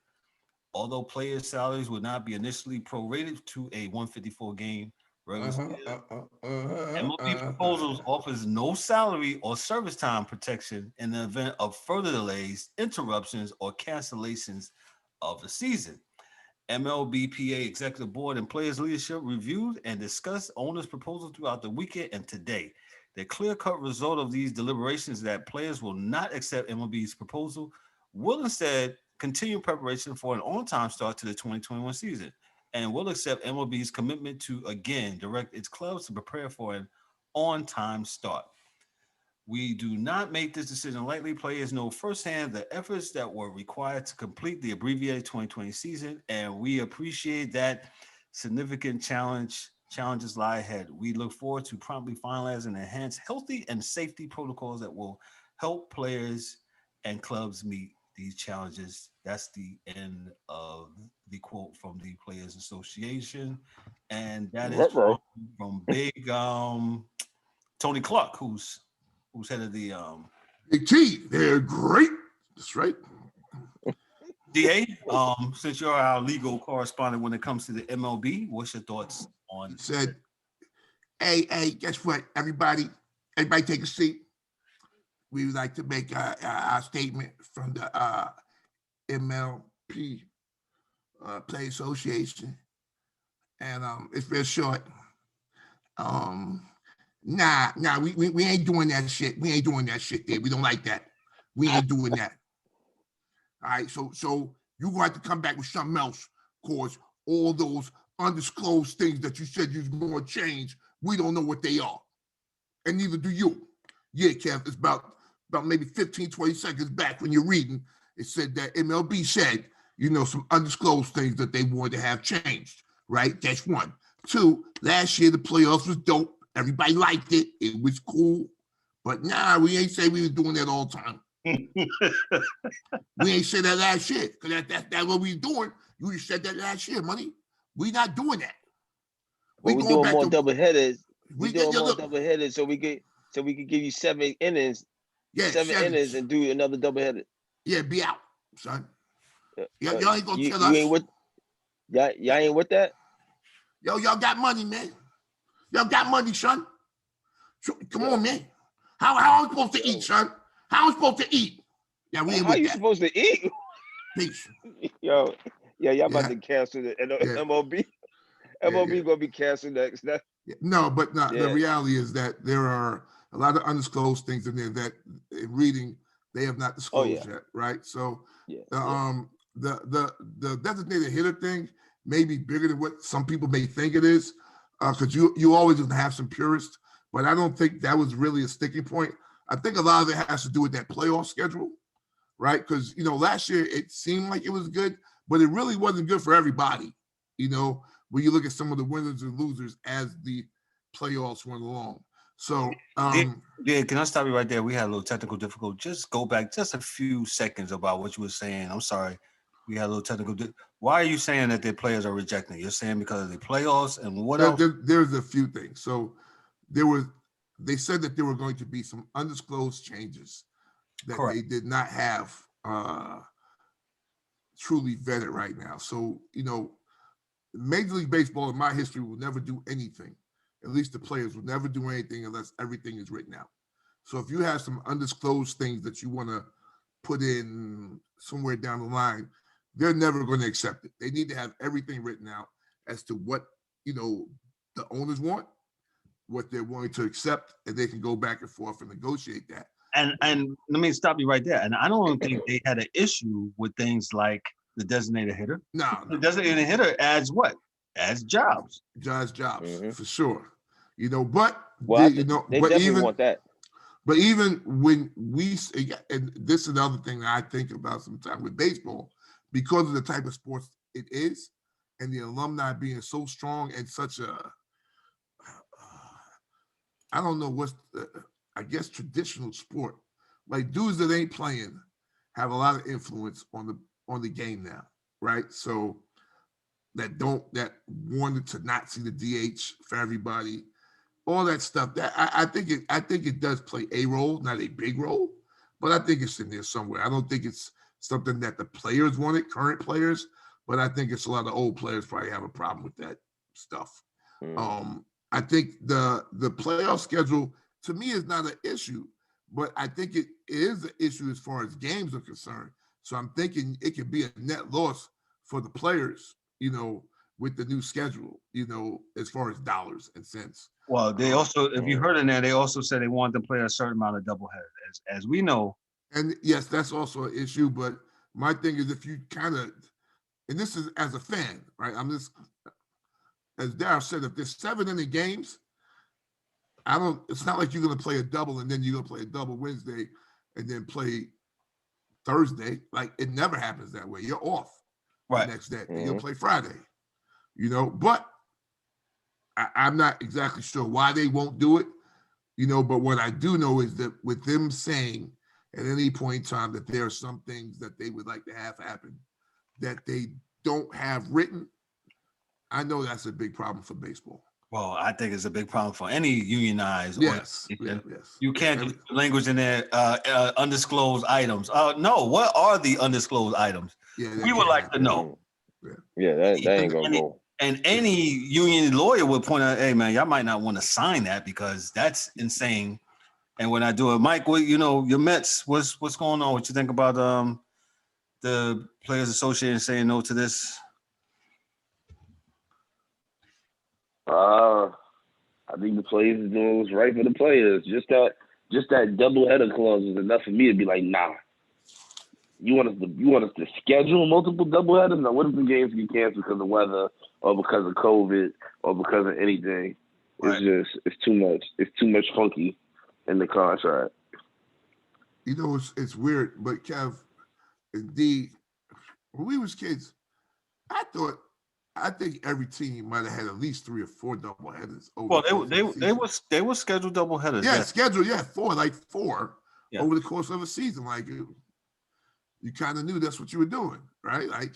Although players' salaries would not be initially prorated to a 154 game regular season, MLB proposals offers no salary or service time protection in the event of further delays, interruptions, or cancellations of the season. MLBPA Executive Board and Players Leadership reviewed and discussed owners' proposal throughout the weekend and today. The clear-cut result of these deliberations is that players will not accept MLB's proposal, will instead continue preparation for an on-time start to the 2021 season, and will accept MLB's commitment to again direct its clubs to prepare for an on-time start. We do not make this decision lightly. Players know firsthand the efforts that were required to complete the abbreviated 2020 season, and we appreciate that significant challenges lie ahead. We look forward to promptly finalizing enhanced healthy and safety protocols that will help players and clubs meet these challenges. That's the end of the quote from the Players Association, and that is from Big Tony Clark, who's head of the Big T. They're great. That's right. DA. Since you're our legal correspondent when it comes to the MLB, what's your thoughts on? He said, "Hey, guess what? Everybody take a seat. We would like to make a statement from the MLP Play Association, and it's real short. Nah, we ain't doing that shit. We ain't doing that shit there. We don't like that. We ain't doing that. All right, so you going to have to come back with something else, cause all those undisclosed things that you said you was going to change, we don't know what they are. And neither do you. Yeah, Kev, it's about maybe 15, 20 seconds back when you're reading, it said that MLB said, some undisclosed things that they wanted to have changed, right? That's one. Two, last year the playoffs was dope. Everybody liked it. It was cool. But nah, we ain't say we was doing that all the time. We ain't say that last year. Because that's what we was doing. You just said that last year, money. We not doing that. We doing more double headers. We doing more double headers so we could give you 7 innings. Yeah, 7 innings and do another double header. Yeah, be out, son. Y'all ain't gonna tell us. Y'all ain't with that? Yo, y'all got money, man. Y'all got money, son. Come on, man. How am I supposed to eat, son? How am I supposed to eat? Yeah, we ain't How with you that. supposed to eat? Peace. Y'all about to cancel the MLB. MLB gonna be canceled next. No, but the reality is that there are a lot of undisclosed things in there that in reading they have not disclosed yet, right? So the designated hitter thing may be bigger than what some people may think it is, because you always gonna have some purists, but I don't think that was really a sticking point. I think a lot of it has to do with that playoff schedule, right? Because last year it seemed like it was good, but it really wasn't good for everybody. When you look at some of the winners and losers as the playoffs went along. So can I stop you right there? We had a little technical difficulty. Just go back just a few seconds about what you were saying. I'm sorry. We had a little technical. Why are you saying that their players are rejecting? You're saying because of the playoffs and what else? There's a few things. So they said that there were going to be some undisclosed changes that Correct. They did not have truly vetted right now. So, Major League Baseball in my history will never do anything. At least the players will never do anything unless everything is written out. So if you have some undisclosed things that you want to put in somewhere down the line, they're never going to accept it. They need to have everything written out as to what, the owners want, what they're willing to accept, and they can go back and forth and negotiate that. And let me stop you right there. And I don't think they had an issue with things like the designated hitter. No. The designated hitter adds what? Adds jobs. Jobs, for sure. But they definitely want that. But even when and this is another thing that I think about sometimes with baseball, because of the type of sports it is, and the alumni being so strong and such a, I don't know what's, I guess traditional sport, like dudes that ain't playing have a lot of influence on the game now, right? So that wanted to not see the DH for everybody, all that stuff. That I think it does play a role, not a big role, but I think it's in there somewhere. I don't think it's something that the players wanted, current players, but I think it's a lot of old players probably have a problem with that stuff. I think the playoff schedule to me is not an issue, but I think it is an issue as far as games are concerned. So I'm thinking it could be a net loss for the players, with the new schedule, as far as dollars and cents. Well, they also, if you heard in there, they also said they wanted to play a certain amount of doubleheaders, as we know. And yes, that's also an issue. But my thing is, if you kind of, and this is as a fan, right? I'm just, as Darryl said, if there's 7 inning games, it's not like you're going to play a double and then you're going to play a double Wednesday and then play Thursday. Like it never happens that way. You're off the next day and you'll play Friday, but I'm not exactly sure why they won't do it, but what I do know is that with them saying at any point in time that there are some things that they would like to have happen that they don't have written, I know that's a big problem for baseball. Well, I think it's a big problem for any unionized. Yes. You can't use language in there, undisclosed items. No, what are the undisclosed items? We would like to know. Yeah, that ain't going to go. And any union lawyer would point out, hey, man, y'all might not want to sign that because that's insane. And when I do it, Mike, your Mets, what's going on? What you think about the Players Association saying no to this? I think the players is doing what's right for the players. Just that doubleheader clause is enough for me to be like, nah. You want us to schedule multiple doubleheaders? Now, what if the games get canceled because of weather or because of COVID or because of anything? Right. It's too much. It's too much funky in the contract. It's weird, but Kev, indeed, when we was kids, I think every team might have had at least 3 or 4 doubleheaders. They were scheduled doubleheaders. Yeah, scheduled. Yeah, 4 over the course of a season. Like you kind of knew that's what you were doing, right? Like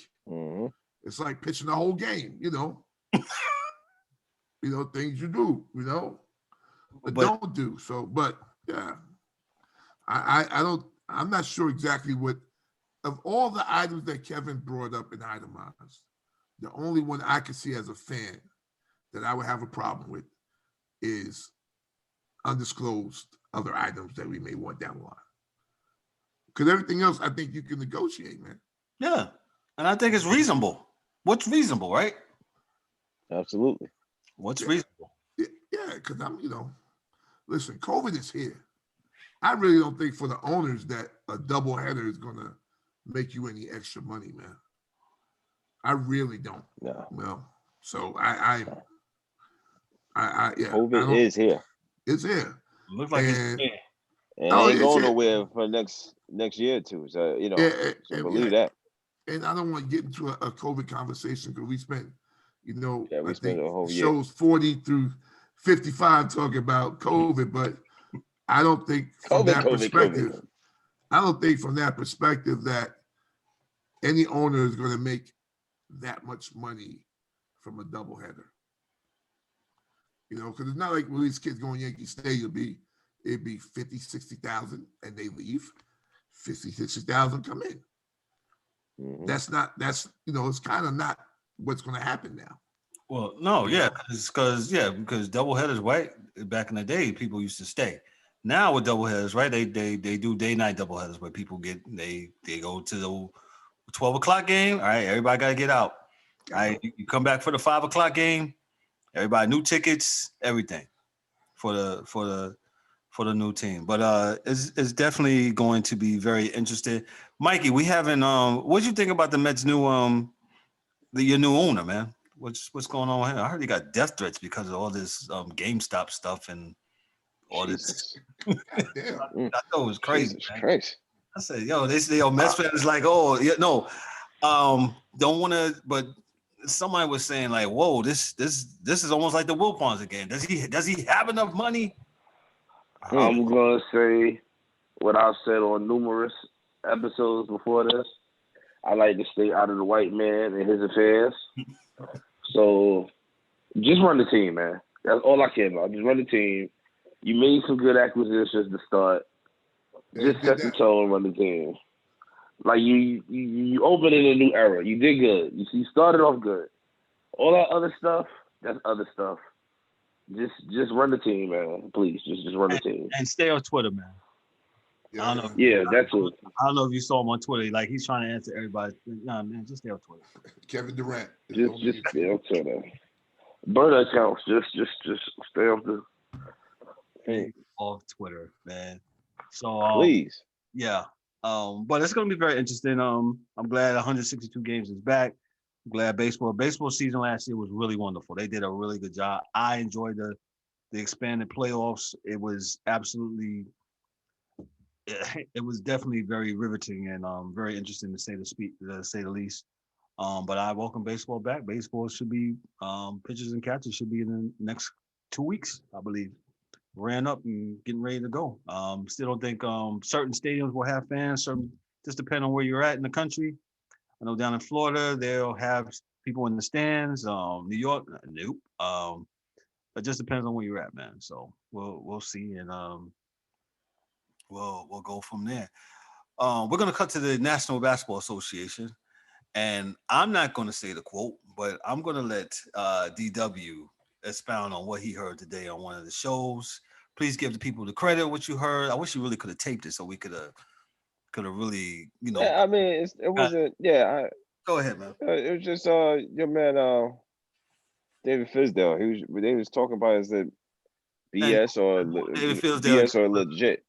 it's like pitching the whole game. Things you do. But don't do. So, but yeah, I don't. I'm not sure exactly what of all the items that Kevin brought up and itemized. The only one I could see as a fan that I would have a problem with is undisclosed other items that we may want down the line. Because everything else, I think you can negotiate, man. Yeah, and I think it's reasonable. What's reasonable, right? Absolutely. What's reasonable? Yeah, because listen, COVID is here. I really don't think for the owners that a doubleheader is going to make you any extra money, man. I really don't. No. Well, so I COVID is here. It's here. Looks like it's here. And it ain't going nowhere for next year or two. So, so believe that. And I don't want to get into a COVID conversation because we spent, we I spent think a whole shows 40 through 55 talking about COVID, but I don't think from that perspective, I don't think from that perspective that any owner is going to make that much money from a doubleheader. Because it's not like when these kids go in Yankee Stadium, it'd be 50, 60,000 and they leave. 50, 60,000 come in. Mm-hmm. That's it's kind of not what's going to happen now. Well, no, because doubleheaders, right? Back in the day, people used to stay. Now with doubleheaders, right? They do day-night doubleheaders where people they go to the 12 o'clock game. All right, everybody got to get out. All right, you come back for the 5 o'clock game. Everybody new tickets, everything for the new team. But it's definitely going to be very interesting. Mikey, we haven't what'd you think about the Mets new your new owner, man? What's going on with him? I heard he got death threats because of all this GameStop stuff and all this. I thought it was crazy. Christ. I said, they say, Mets fans like, don't want to, but somebody was saying like, whoa, this is almost like the Wilpons again. Does he have enough money? I'm gonna say what I've said on numerous episodes before this. I like to stay out of the white man and his affairs. So just run the team, man. That's all I care about. Just run the team. You made some good acquisitions to start. Just set the tone and run the team. Like you opened in a new era. You did good. You started off good. All that other stuff, that's other stuff. Just run the team, man. Please, just run the team. And stay on Twitter, man. Yeah, I don't know. That's it. I don't know if you saw him on Twitter. Like he's trying to answer everybody. Nah, man, just stay on Twitter. Kevin Durant. Just stay on Twitter. Burner accounts. Just stay off the. Off Twitter, man. So please. Yeah. But it's gonna be very interesting. I'm glad 162 games is back. I'm glad baseball season last year was really wonderful. They did a really good job. I enjoyed the expanded playoffs. It was absolutely. It was definitely very riveting and very interesting to say the least. But I welcome baseball back. Baseball should be pitchers and catchers should be in the next 2 weeks, I believe. Ran up and getting ready to go. Still don't think certain stadiums will have fans. Just depend on where you're at in the country. I know down in Florida they'll have people in the stands. New York, nope. It just depends on where you're at, man. So we'll see, and we'll go from there. We're gonna cut to the National Basketball Association, and I'm not gonna say the quote, but I'm gonna let DW expound on what he heard today on one of the shows. Please give the people the credit what you heard. I wish you really could have taped it so we could have really, Yeah, I mean, it wasn't. Go ahead, man. It was just your man David Fizdale. They was talking about is it BS or David Fizdale, BS or legit.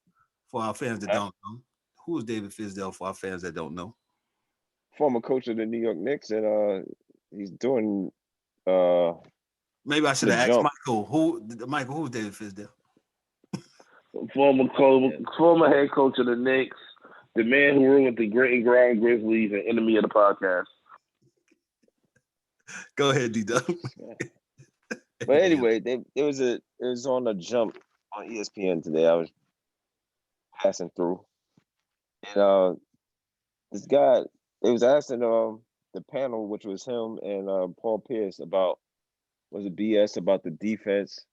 For our fans that don't know, who is David Fizdale? For our fans that don't know, former coach of the New York Knicks, and he's doing. Maybe I should have asked Michael. Who's David Fizdale? Former head coach of the Knicks, the man who ruined the Grit and Grind Grizzlies and enemy of the podcast. Go ahead, D-Dub. But anyway, it was on a jump on ESPN today. I was passing through, and this guy, they was asking the panel, which was him and Paul Pierce, about was it BS about the defense,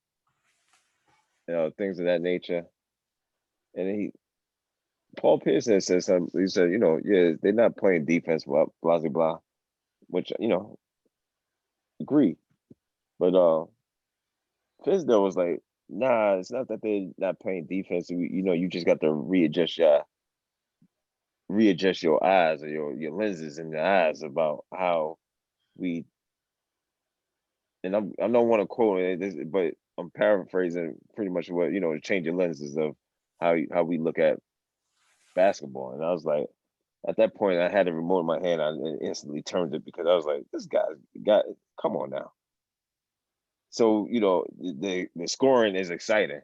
things of that nature. And Paul Pierce said something. He said, they're not playing defense, blah blah blah, which Agree. But Fizdale was like, nah, it's not that they're not playing defense. You just got to readjust your eyes or your lenses in the eyes about how we. And I don't want to quote it, but I'm paraphrasing pretty much what change your lenses of how we look at basketball. And I was like, at that point, I had a remote in my hand. I instantly turned it because I was like, this guy, come on now. So the scoring is exciting.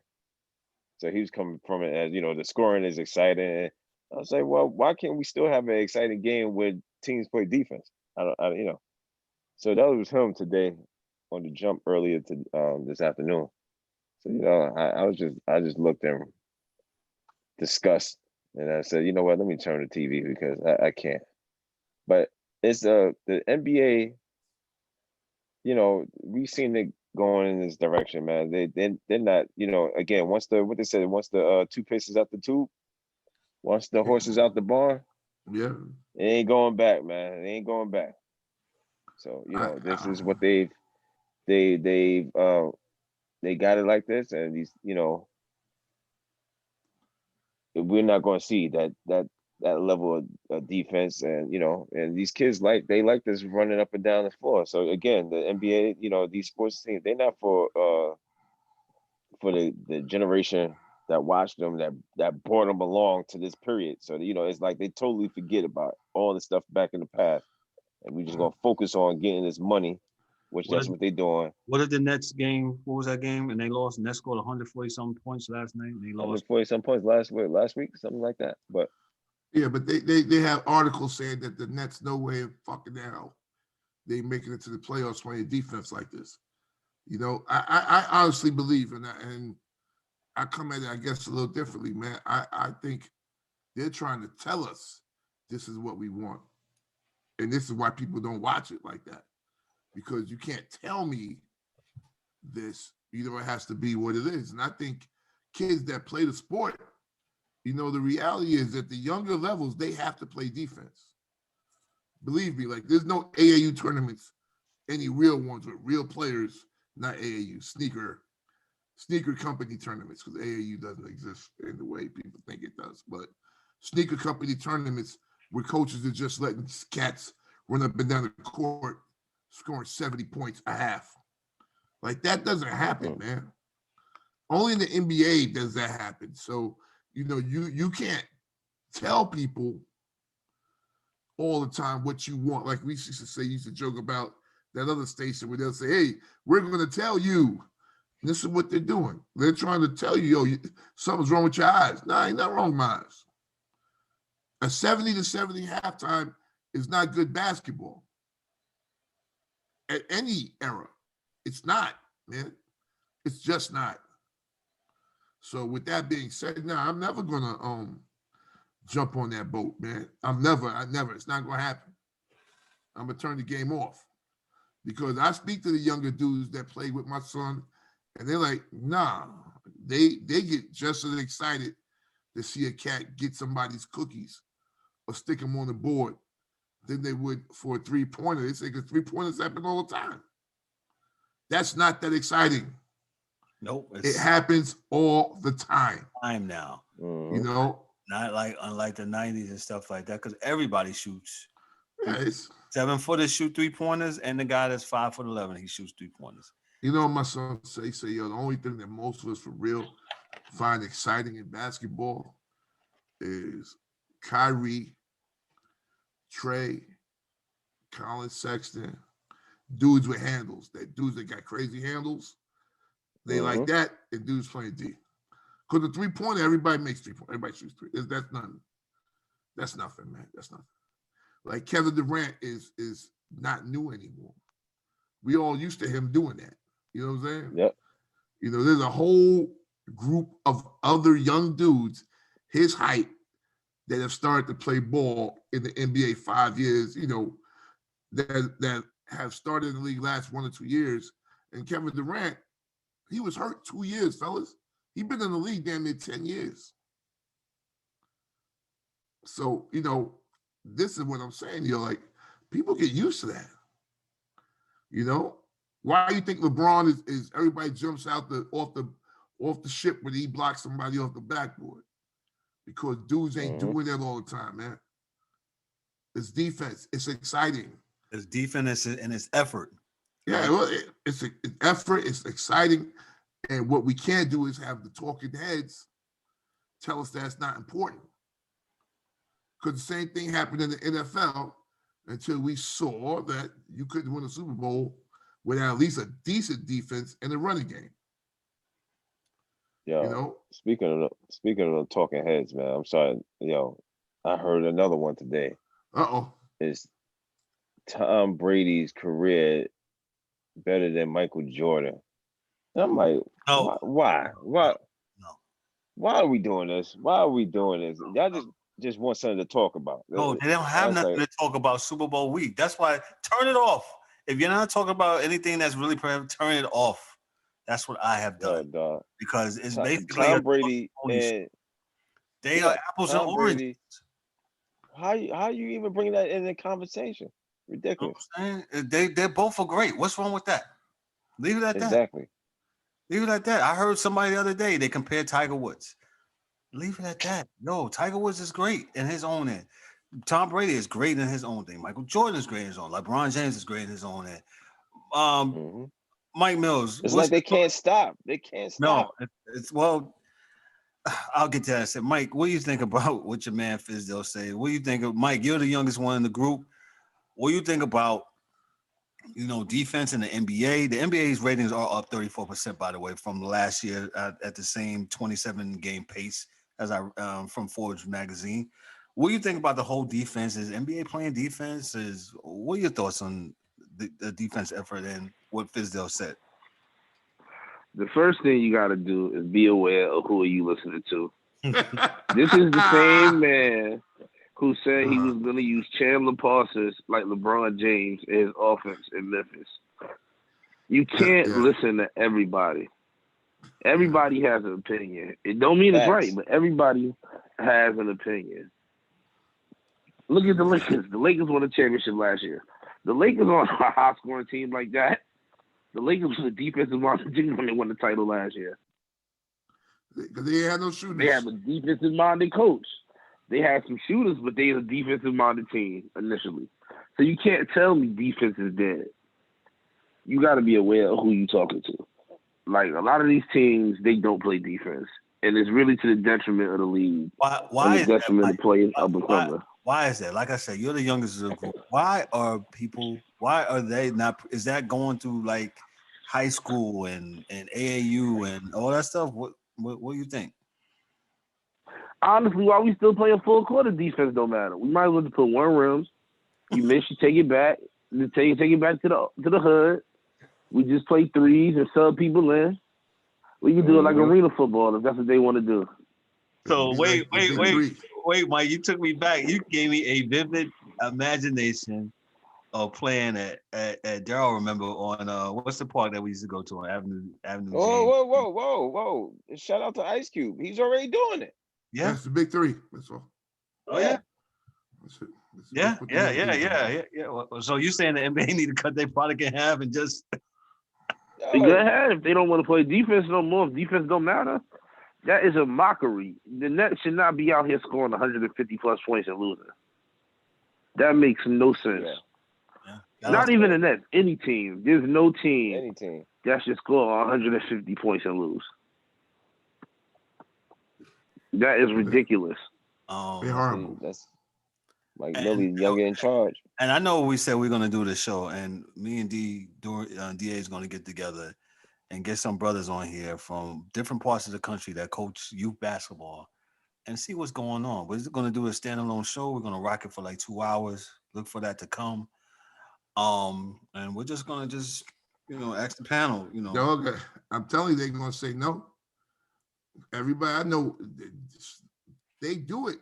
So he was coming from it as the scoring is exciting. I was like, well, why can't we still have an exciting game where teams play defense? I. So that was him today on the jump earlier to this afternoon. So I just looked and discussed, and I said, you know what, let me turn the TV because I can't. But it's the NBA. We've seen it going in this direction, man. They're not. Again, once the toothpaste is out the tube, once the horse is out the barn, Yeah, it ain't going back, man. It ain't going back. So this is what they've they got it like this, and these we're not going to see that level of defense, and and these kids they like this running up and down the floor. So again, the NBA, these sports teams, they're not for the generation that watched them, that brought them along to this period. So it's like they totally forget about all the stuff back in the past, and we just gonna focus on getting this money, which What that's did, what they're doing. what did the Nets game? What was that game? And they lost. And Nets scored 140 something points last night. And they lost. 140 some points last week, something like that. But yeah, but they have articles saying that the Nets no way in fucking hell they making it to the playoffs playing defense like this. I honestly believe in that, and I come at it, I guess, a little differently, man. I think they're trying to tell us this is what we want, and this is why people don't watch it like that, because you can't tell me this. It has to be what it is. And I think kids that play the sport, the reality is that the younger levels, they have to play defense. Believe me, like there's no AAU tournaments, any real ones with real players, not AAU, sneaker company tournaments, because AAU doesn't exist in the way people think it does. But sneaker company tournaments where coaches are just letting cats run up and down the court, scoring 70 points a half. Like that doesn't happen, man. Only in the NBA does that happen. So, you can't tell people all the time what you want. Like we used to joke about that other station where they'll say, hey, we're going to tell you. This is what they're doing. They're trying to tell you, something's wrong with your eyes. No, ain't nothing wrong with my eyes. A 70-70 halftime is not good basketball. At any era. It's not, man. It's just not. So with that being said, I'm never gonna jump on that boat, man. I never. It's not gonna happen. I'm gonna turn the game off. Because I speak to the younger dudes that play with my son, and they're like, nah, they get just as excited to see a cat get somebody's cookies or stick them on the board than they would for a three-pointer. They say because three-pointers happen all the time. That's not that exciting. Nope. It happens all the time. Time now. Not unlike the 90s and stuff like that, because everybody shoots. Yeah, 7-footers shoot 3-pointers, and the guy that's 5'11", he shoots 3-pointers. My son say, the only thing that most of us for real find exciting in basketball is Kyrie, Trey, Colin Sexton, dudes with handles. Dudes that got crazy handles. They like that, and dudes playing D. Because the three-pointer, everybody makes three-pointer. Everybody shoots three. That's nothing. That's nothing, man. That's nothing. Like Kevin Durant is not new anymore. We all used to him doing that. You know what I'm saying? Yep. There's a whole group of other young dudes his height that have started to play ball in the NBA 5 years, that have started in the league last 1 or 2 years. And Kevin Durant, he was hurt 2 years, fellas. He's been in the league damn near 10 years. So, this is what I'm saying. Like, people get used to that. Why do you think LeBron is everybody jumps out off the ship when he blocks somebody off the backboard? Because dudes ain't doing that all the time, man. It's defense. It's exciting. It's defense and it's effort. Yeah, well, it's effort. It's exciting. And what we can't do is have the talking heads tell us that's not important. Because the same thing happened in the NFL until we saw that you couldn't win a Super Bowl without at least a decent defense and a running game. Yo, you know? Speaking of the talking heads, man, I'm sorry. Yo, I heard another one today. Is Tom Brady's career better than Michael Jordan? And I'm like, no. Why? No. Why are we doing this? Why are we doing this? Y'all just want something to talk about. No, they don't have nothing to talk about Super Bowl week. That's why turn it off. If you're not talking about anything that's really turn it off. That's what I have done. Dog. Because it's basically Tom Brady and they are apples and oranges. Brady, how you even bring that in the conversation? Ridiculous. You know they're both are great. What's wrong with that? Leave it at that. Exactly. Leave it at that. I heard somebody the other day, they compared Tiger Woods. Leave it at that. No, Tiger Woods is great in his own end. Tom Brady is great in his own thing. Michael Jordan is great in his own. LeBron James is great in his own end. Mike Mills. It's like they can't stop. They can't stop. No, it's well, I'll get to that. I said, Mike, what do you think about what your man Fizdale said? What do you think of Mike? You're the youngest one in the group. What do you think about defense in the NBA? The NBA's ratings are up 34%, by the way, from last year at the same 27-game pace as from Forbes magazine. What do you think about the whole defense? Is NBA playing defense? What are your thoughts on the defense effort and what Fizdale said? The first thing you got to do is be aware of who are you listening to. This is the same man who said he was going to use Chandler Parsons like LeBron James in his offense in Memphis. You can't listen to everybody. Everybody has an opinion. It don't mean it's right, but everybody has an opinion. Look at the Lakers. The Lakers won a championship last year. The Lakers on a high-scoring team like that. The Lakers was a defensive-minded team when they won the title last year. Because they had no shooters. They have a defensive-minded coach. They had some shooters, but they were a defensive-minded team initially. So you can't tell me defense is dead. You got to be aware of who you're talking to. Like, a lot of these teams, they don't play defense. And it's really to the detriment of the league. Why is the detriment of the players up and coming. Why is that? Like I said, you're the youngest of the group. Why are they not? Is that going through like high school and AAU and all that stuff? What do you think? Honestly, while we still playing full quarter, defense don't matter. We might as well just put one rims. You miss, you take it back. You take it back to the hood. We just play threes and sub people in. We can do it like arena football if that's what they want to do. So wait, Mike, you took me back. You gave me a vivid imagination of playing at Daryl, remember, on what's the park that we used to go to on Avenue Whoa. Shout out to Ice Cube. He's already doing it. Yeah. That's the big three. That's all. Oh yeah. That's it. Yeah. Well, so you saying the NBA need to cut their product in half and just go ahead if they don't want to play defense no more. If defense don't matter, that is a mockery. The Nets should not be out here scoring 150 plus points and losing. That makes no sense. Yeah. Not even the Nets. Any team. There's no team that should score 150 points and lose. That is ridiculous. They're horrible. That's like Millie Younger in charge. And I know we said we're going to do this show, and me and DA is going to get together and get some brothers on here from different parts of the country that coach youth basketball and see what's going on. We're going to do a standalone show. We're going to rock it for like 2 hours. Look for that to come. And we're just going to ask the panel, Okay. I'm telling you, they're going to say no. Everybody I know, they do it.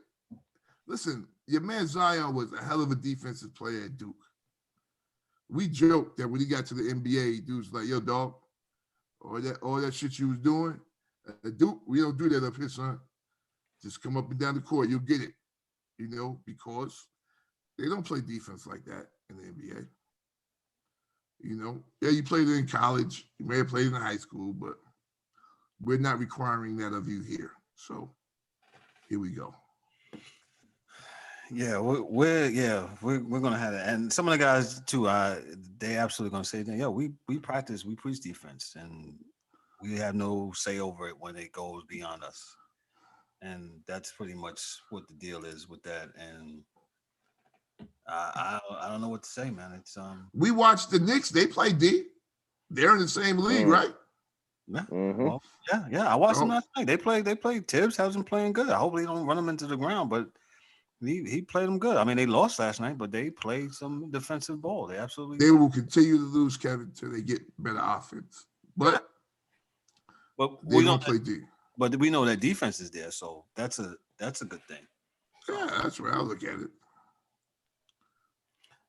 Listen, your man Zion was a hell of a defensive player at Duke. We joked that when he got to the NBA, dudes like, yo, dog, all that shit you was doing at Duke, we don't do that up here, son. Just come up and down the court, you'll get it. Because they don't play defense like that in the NBA. Yeah, you played it in college. You may have played it in high school, but we're not requiring that of you here. So here we go. Yeah, we're gonna have that, and some of the guys too. They absolutely gonna say that. Yeah, we practice, we preach defense, and we have no say over it when it goes beyond us, and that's pretty much what the deal is with that. And I don't know what to say, man. It's We watched the Knicks. They play D. They're in the same league, right? Yeah. Mm-hmm. Well, yeah. I watched them So last night. They play. Tibbs has them playing good. I hope they don't run them into the ground, but he played them good. I mean, they lost last night, but they played some defensive ball. They absolutely they did. will continue to lose, Kevin, until they get better offense. Yeah. But But they're we know gonna play D. but we know that defense is there, so that's a good thing. So, Yeah, that's where I look at it.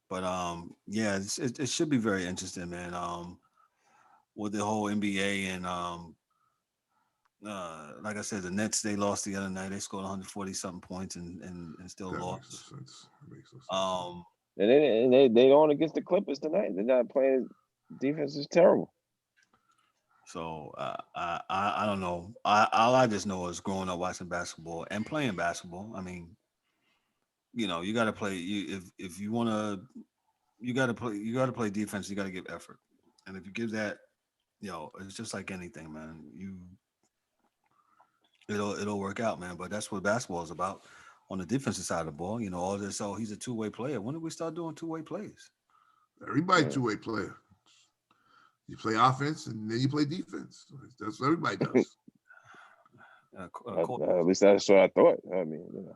but yeah, it should be very interesting, man. With the whole NBA and like I said, the Nets, they lost the other night. They scored 140 something points and still That lost. makes no sense. That makes no sense. And they on against the Clippers tonight. They're not playing. Defense is terrible. So I don't know. All I just know is growing up watching basketball and playing basketball. I mean, you got to play. If you want to, you got to play. You got to play defense. You got to give effort. And if you give that, it's just like anything, man. It'll work out, man. But that's what basketball is about. On the defensive side of the ball, all this. Oh, he's a two-way player. When did we start doing two-way plays? Everybody two-way player. You play offense and then you play defense. That's what everybody does. At least that's what I thought. I mean,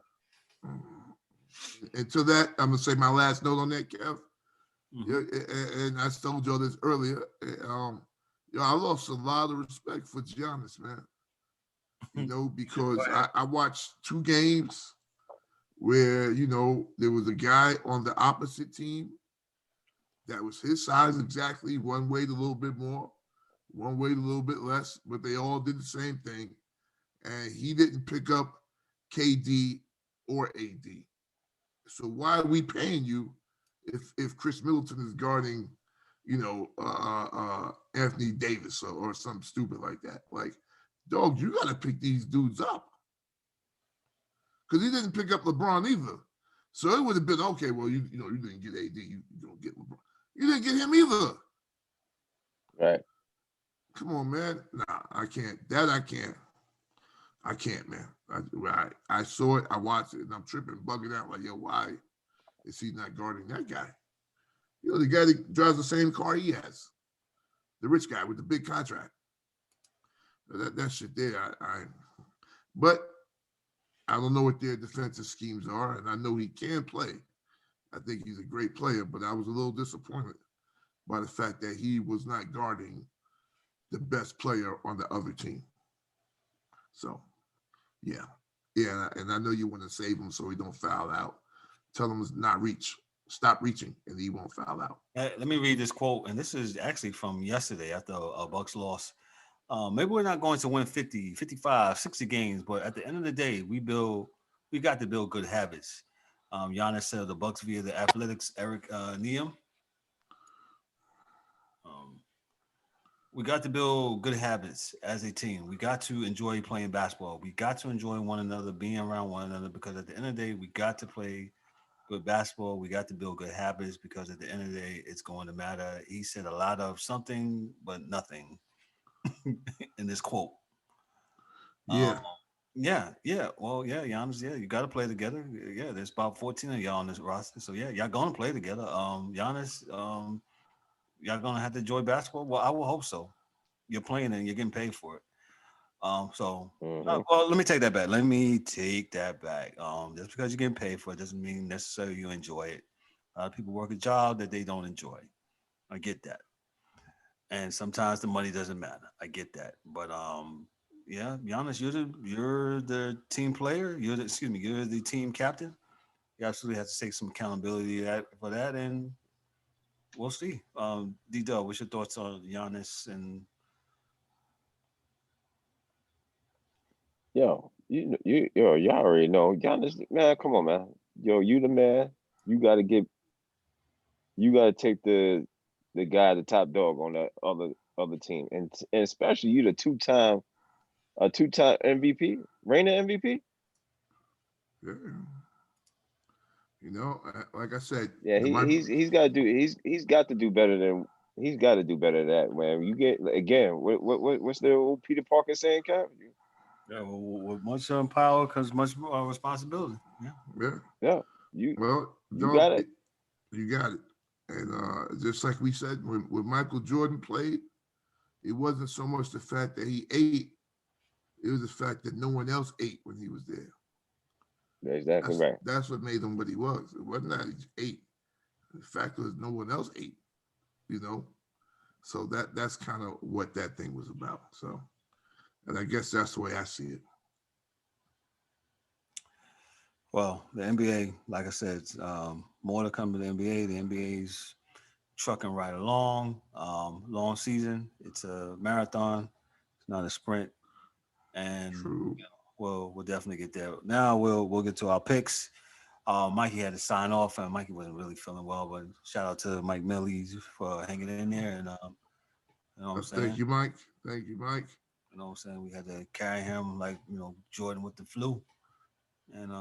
And to that, I'm gonna say my last note on that, Kev. Mm-hmm. And I told y'all this earlier. I lost a lot of respect for Giannis, man. Because I watched 2 games where there was a guy on the opposite team that was his size exactly. One weighed a little bit more, one weighed a little bit less, but they all did the same thing. And he didn't pick up KD or AD. So why are we paying you if Chris Middleton is guarding, Anthony Davis or something stupid like that? Like, dog, you got to pick these dudes up. Because he didn't pick up LeBron either. So it would have been, okay, well, you didn't get AD, you don't get LeBron. You didn't get him either. right. Come on, man. Nah, I can't. I can't, man. I saw it, I watched it, and I'm tripping, bugging out like, yo, why is he not guarding that guy? The guy that drives the same car he has. The rich guy with the big contract. That shit there, but I don't know what their defensive schemes are, and I know he can play. I think he's a great player, but I was a little disappointed by the fact that he was not guarding the best player on the other team. So, yeah, and I know you want to save him so he don't foul out. Tell him to not reach, stop reaching, and he won't foul out. Let me read this quote, and this is actually from yesterday after a Bucks loss. Maybe we're not going to win 50, 55, 60 games, but at the end of the day, we got to build good habits. Giannis said of the Bucks via the Athletics, Eric Neum. We got to build good habits as a team. We got to enjoy playing basketball. We got to enjoy one another, being around one another, because at the end of the day, we got to play good basketball. We got to build good habits, because at the end of the day, it's going to matter. He said a lot of something, but nothing in this quote. Yeah. Well, Giannis, you got to play together. Yeah, there's about 14 of y'all on this roster. So, y'all going to play together. Giannis, y'all going to have to enjoy basketball? Well, I will hope so. You're playing and you're getting paid for it. Well, let me take that back. Just because you're getting paid for it doesn't mean necessarily you enjoy it. A lot of people work a job that they don't enjoy. I get that. And sometimes the money doesn't matter. I get that. But Giannis, you're the team player. You're the team captain. You absolutely have to take some accountability for that, and we'll see. D-Dub, what's your thoughts on Giannis and? Y'all already know. Giannis, man, come on, man. You the man. You gotta take the the guy, the top dog on that other team, and especially you, the two-time MVP, reigning MVP. Yeah. Like I said, Yeah, he's got to do he's got to do better than than that, man. You get again, what's the old Peter Parker saying, Cap? Yeah, with much power comes much responsibility. Yeah. Yeah. Yeah, Well, you dog, got it. you got it. And just like we said, when Michael Jordan played, it wasn't so much the fact that he ate; it was the fact that no one else ate when he was there. That's exactly That's right. that's what made him what he was. It wasn't that he ate. The fact was no one else ate. You know, so that's kind of what that thing was about. So, and I guess that's the way I see it. Well, the NBA, like I said, more to come to the NBA. The NBA's trucking right along. Long season. It's a marathon. It's not a sprint. And True. we'll definitely get there. Now we'll get to our picks. Mikey had to sign off, and Mikey wasn't really feeling well. But shout out to Mike Millies for hanging in there, and you know what I'm Thank saying. you, Mike. Thank you, Mike. You know what I'm saying. We had to carry him like Jordan with the flu, and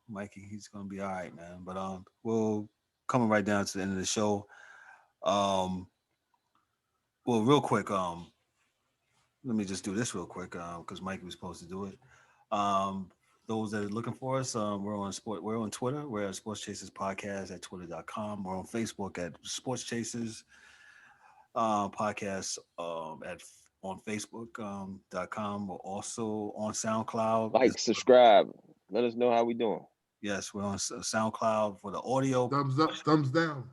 Mikey, he's gonna be all right, man. But we'll coming right down to the end of the show. Um, well, real quick, let me just do this real quick because Mikey was supposed to do it. Um, those that are looking for us, we're on Twitter. We're at Sports Chasers Podcast at twitter.com. We're on Facebook at Sports Chasers Podcast at on Facebook.com. We're also on SoundCloud. Like, subscribe. Let us know how we doing. Yes, we're on SoundCloud for the audio. Thumbs up, thumbs down.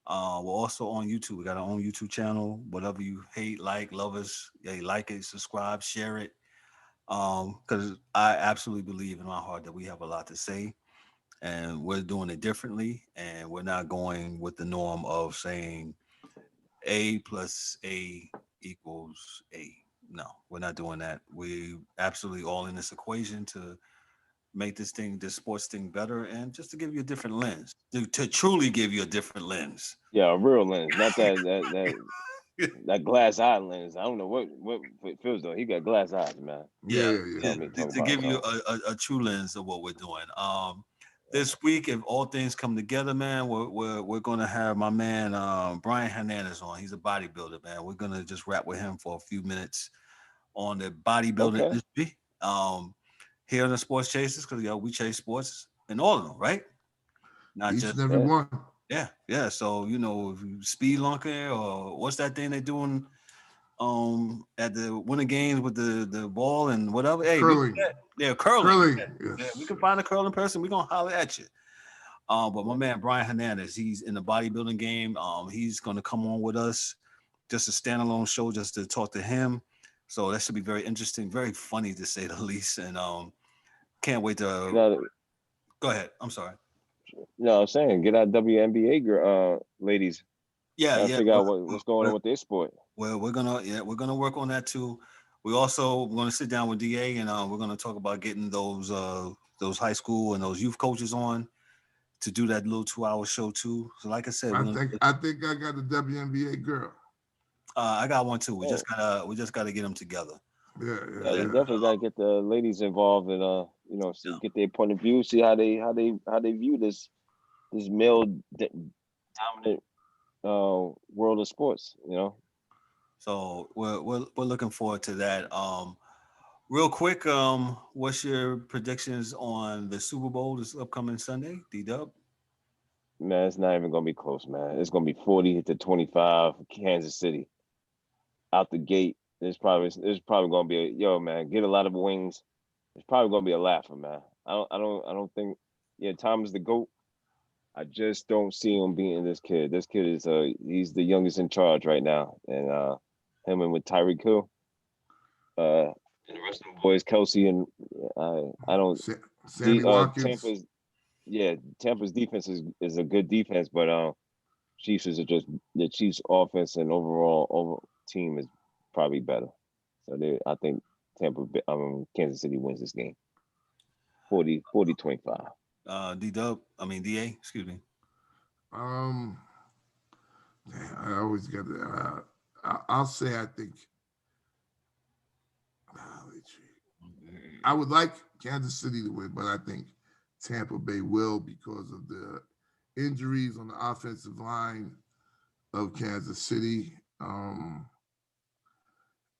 We're also on YouTube. We got our own YouTube channel. Whatever you hate, like, love us, yeah, like it, subscribe, share it. Because I absolutely believe in my heart that we have a lot to say, and we're doing it differently, and we're not going with the norm of saying A plus A equals A. No, we're not doing that. We absolutely all in this equation to make this sports thing better, and just to give you a different lens, to truly give you a different lens. Yeah, a real lens, not that glass eye lens. I don't know what it feels though. He got glass eyes, man. Yeah, Yeah. to give you a true lens of what we're doing. This week, if all things come together, man, we're gonna have my man Brian Hernandez on. He's a bodybuilder, man. We're gonna just rap with him for a few minutes on the bodybuilding Okay. industry. Here on the Sports Chasers, because we chase sports in all of them, right? Not Each just and every one. yeah. So if you speed lunker or what's that thing they're doing at the winter games with the ball and whatever. Hey, Curling. curling. Yes. Yeah, we can find a curling person. We're gonna holler at you. But my man Brian Hernandez, he's in the bodybuilding game. He's gonna come on with us, just a standalone show, just to talk to him. So that should be very interesting, very funny to say the least. And can't wait to go ahead. I'm sorry. No, I'm saying get our WNBA ladies. Yeah. Figure out what's going on with their sport. Well, we're gonna work on that too. We're gonna sit down with DA and we're gonna talk about getting those high school and those youth coaches on to do that little 2-hour show too. So like I said, I think I got a WNBA girl. I got one too. We just gotta get them together. Yeah, you definitely gotta get the ladies involved and get their point of view, see how they view this male dominant world of sports. So we're looking forward to that. Real quick, what's your predictions on the Super Bowl this upcoming Sunday, D-Dub? Man, it's not even gonna be close, man. It's gonna be 40-25 Kansas City out the gate. There's probably gonna be man, get a lot of wings. It's probably gonna be a laugher, man. I don't think Tom is the GOAT. I just don't see him beating this kid. This kid is he's the youngest in charge right now, and him and with Tyreek Hill, and the rest of the boys, Kelsey and I don't. Sammy Watkins. Tampa's defense is a good defense, but Chiefs is just the Chiefs' offense and overall team is probably better. So I think Kansas City wins this game, 40-25. D-Dub, DA, excuse me. I always got to. I'll say I think. I would like Kansas City to win, but I think Tampa Bay will because of the injuries on the offensive line of Kansas City. And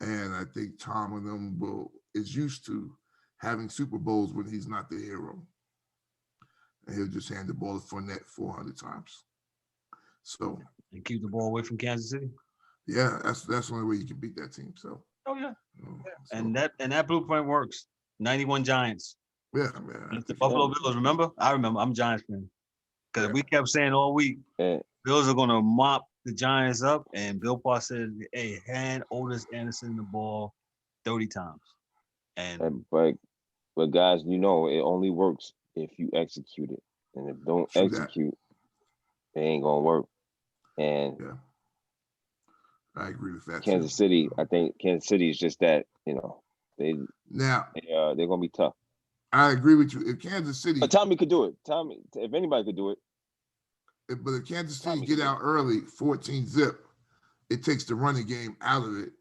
I think Tom and them is used to having Super Bowls when he's not the hero. And he'll just hand the ball to Fournette 400 times. So and keep the ball away from Kansas City. Yeah, that's the only way you can beat that team. So yeah. So. And that blueprint works. 91 Giants. Yeah, man. The Buffalo Bills, remember? I remember. I'm a Giants fan. Because we kept saying all week, Bills are going to mop the Giants up. And Bill Parr said, hey, hand Otis Anderson the ball 30 times. But guys, it only works if you execute it. And if don't execute, it ain't going to work. And I agree with that. Kansas City, I think Kansas City is just that, they're going to be tough. I agree with you. If Kansas City, but Tommy could do it. Tommy, if anybody could do it. But if Kansas City get out early, 14-0, it takes the running game out of it.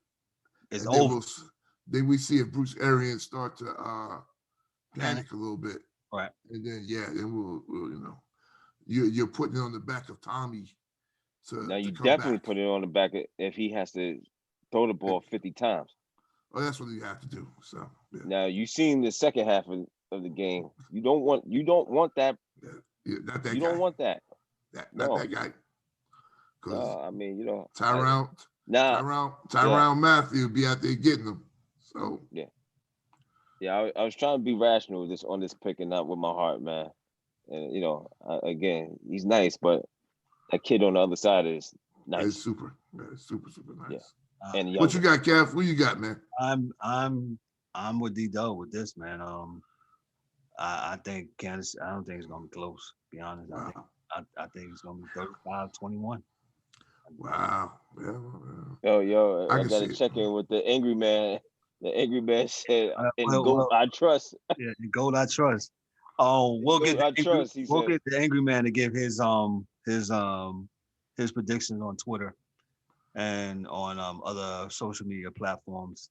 It's over. Then we see if Bruce Arians start to panic a little bit, right? And then then we'll you're putting it on the back of Tommy. Now you definitely put it on the back if he has to throw the ball 50 times. Oh, that's what you have to do. So now you seen the second half of the game. You don't want that. Not that you guy. Don't want that. Not that guy. I mean, Tyrann Mathieu be out there getting them. So I was trying to be rational on this pick and not with my heart, man. And again, he's nice, but that kid on the other side is nice. It's super. It's super nice. Yeah. And what you got, Kev? What you got, man? I'm with D-Dub with this, man. I think Kansas. I don't think it's gonna be close. To be honest, wow. I think it's gonna be 35-21. Wow. Yo, I gotta check in with the angry man. The angry man said, "In GOAT I trust." Yeah, in GOAT I trust. Oh, we'll get the angry man to give his predictions on Twitter and on other social media platforms.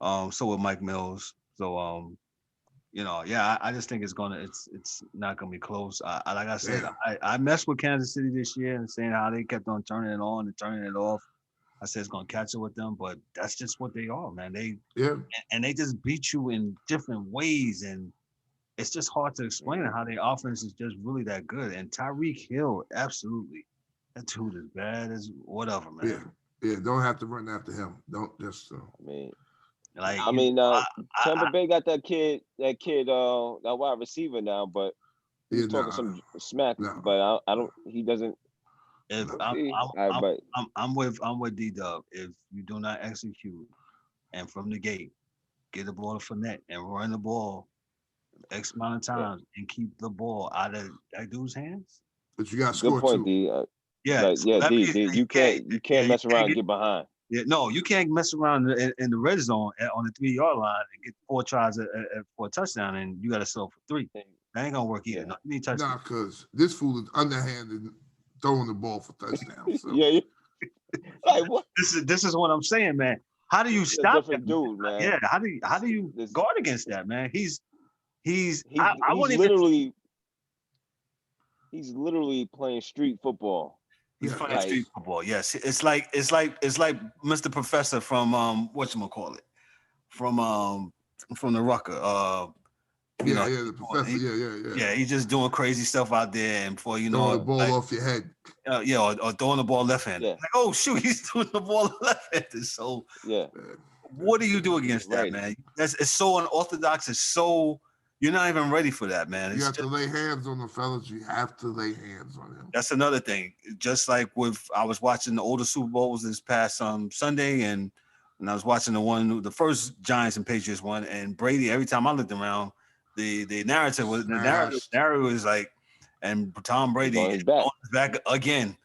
So with Mike Mills. So I just think it's not gonna be close. Like I said, I messed with Kansas City this year and saying how they kept on turning it on and turning it off. I said it's gonna catch up with them, but that's just what they are, man. And they just beat you in different ways, and it's just hard to explain how their offense is just really that good. And Tyreek Hill, absolutely, that dude is bad as whatever, man. Yeah. Don't have to run after him. Don't just. Tampa Bay got that kid, that wide receiver now, but he's talking some smack. No. But I don't. He doesn't. I'm with D-Dub. If you do not execute and from the gate get the ball to Fournette and run the ball X amount of times and keep the ball out of that dude's hands. But you got to score point, too. D. You can't mess around and get behind. Yeah, no, you can't mess around in the red zone on the 3-yard line and get 4 tries for a touchdown, and you got to settle for 3. That ain't gonna work either. No, you need touchdown. Nah, because this fool is underhanded throwing the ball for touchdowns. So. Like what? This is what I'm saying, man. How do you stop that dude, man? Yeah, how do you guard against that, man? He's literally playing street football. He's playing street football. Yes, it's like Mr. Professor from whatchamacallit, from the Rucker. The professor. Yeah, he's just doing crazy stuff out there, and before you know, throwing the ball off your head. Or throwing the ball left-handed. Yeah. Like, oh shoot, he's throwing the ball left-handed. So what do you do against that, man? It's so unorthodox. It's so you're not even ready for that, man. You have to lay hands on the fellas. You have to lay hands on him. That's another thing. Just like I was watching the older Super Bowls this past Sunday, and I was watching the first Giants and Patriots one, and Brady. Every time I looked around, the narrative was like, and Tom Brady is back again,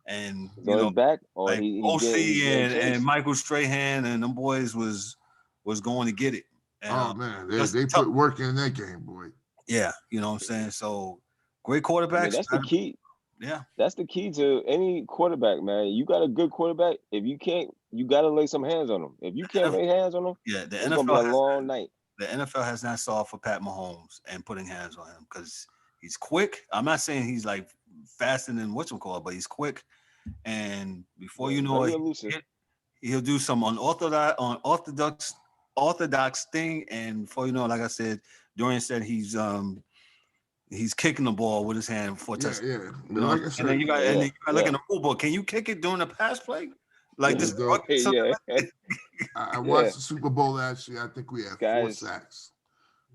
and back, or like OC and Michael Strahan and them boys was going to get it. And, man, they put work in that game, boy. Yeah, you know what I'm saying. So great quarterback. That's the key. Yeah. That's the key to any quarterback, man. You got a good quarterback. If you can't, you got to lay some hands on him. If you can't lay hands on him, Yeah, the it's gonna be a NFL long night. the NFL has not solved for Pat Mahomes and putting hands on him because he's quick. I'm not saying he's like faster than whatchamacallit, but he's quick. And before you know Very it, elusive. he'll do some orthodox thing. And before you know, like I said, Dorian said he's kicking the ball with his hand for touchdown. Yeah. You know, Like I and then said, you got look in the rule book. Can you kick it during a pass play? Like this? Yeah. I watched the Super Bowl last year. I think we had 4 Guys. sacks.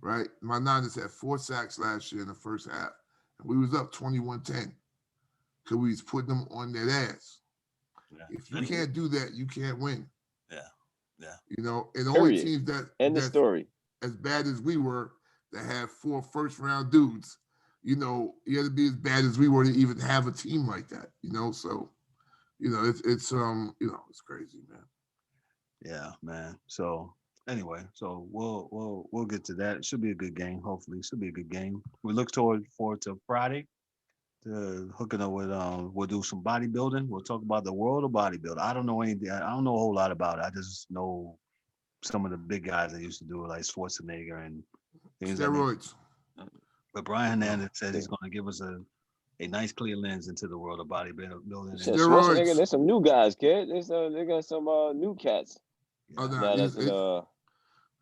Right? My Niners had 4 sacks last year in the first half. And we was up 21-10. Because we was putting them on their ass. Yeah. If you can't do that, you can't win. Yeah. You know, and the Period. only teams End the that's story. as bad as we were that have 4 first-round dudes, you know, you had to be as bad as we were to even have a team like that. You know, so you know, it's it's crazy, man. Yeah, man. So anyway, so we'll get to that. It should be a good game. Hopefully, it should be a good game. We look forward to Friday. To hooking up with we'll do some bodybuilding. We'll talk about the world of bodybuilding. I don't know anything. I don't know a whole lot about it. I just know some of the big guys that used to do it, like Schwarzenegger and things like Steroids. that. But Brian Hernandez says he's going to give us a nice clear lens into the world of bodybuilding. Shit, Steroids. Schwarzenegger, there's some new guys, kid. They got some new cats. Oh, no, Now that's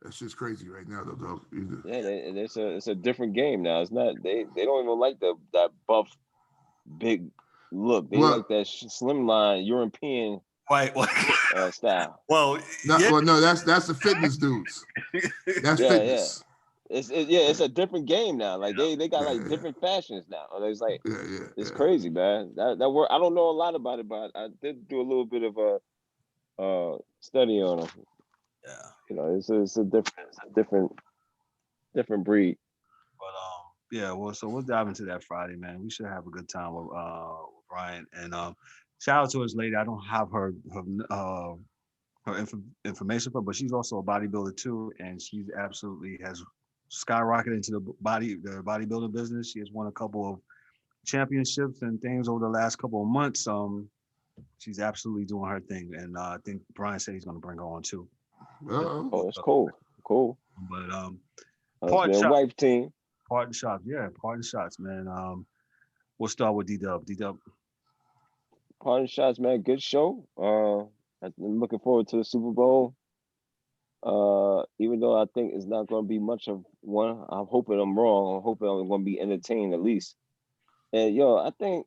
that's just crazy right now, though. yeah, it's a different game now. It's not they don't even like that buff big look. They like that slimline European style. Well, no, that's the fitness dudes. That's fitness. It's a different game now. Like they got like different fashions now. It's like it's crazy, man. That work. I don't know a lot about it, but I did do a little bit of a study on them. Yeah, you know, it's a different breed. But yeah. Well, so we'll dive into that Friday, man. We should have a good time with Brian and shout out to his lady. I don't have her information for, but she's also a bodybuilder too, and she's absolutely has skyrocketed into the bodybuilding business. She has won a couple of championships and things over the last couple of months. She's absolutely doing her thing, and I think Brian said he's going to bring her on too. Oh, that's cool. But wife team. Parting shots, man. We'll start with D-Dub. D-Dub. Parting shots, man. Good show. I'm looking forward to the Super Bowl. Even though I think it's not going to be much of one, I'm hoping I'm wrong. I'm hoping I'm going to be entertained at least. And I think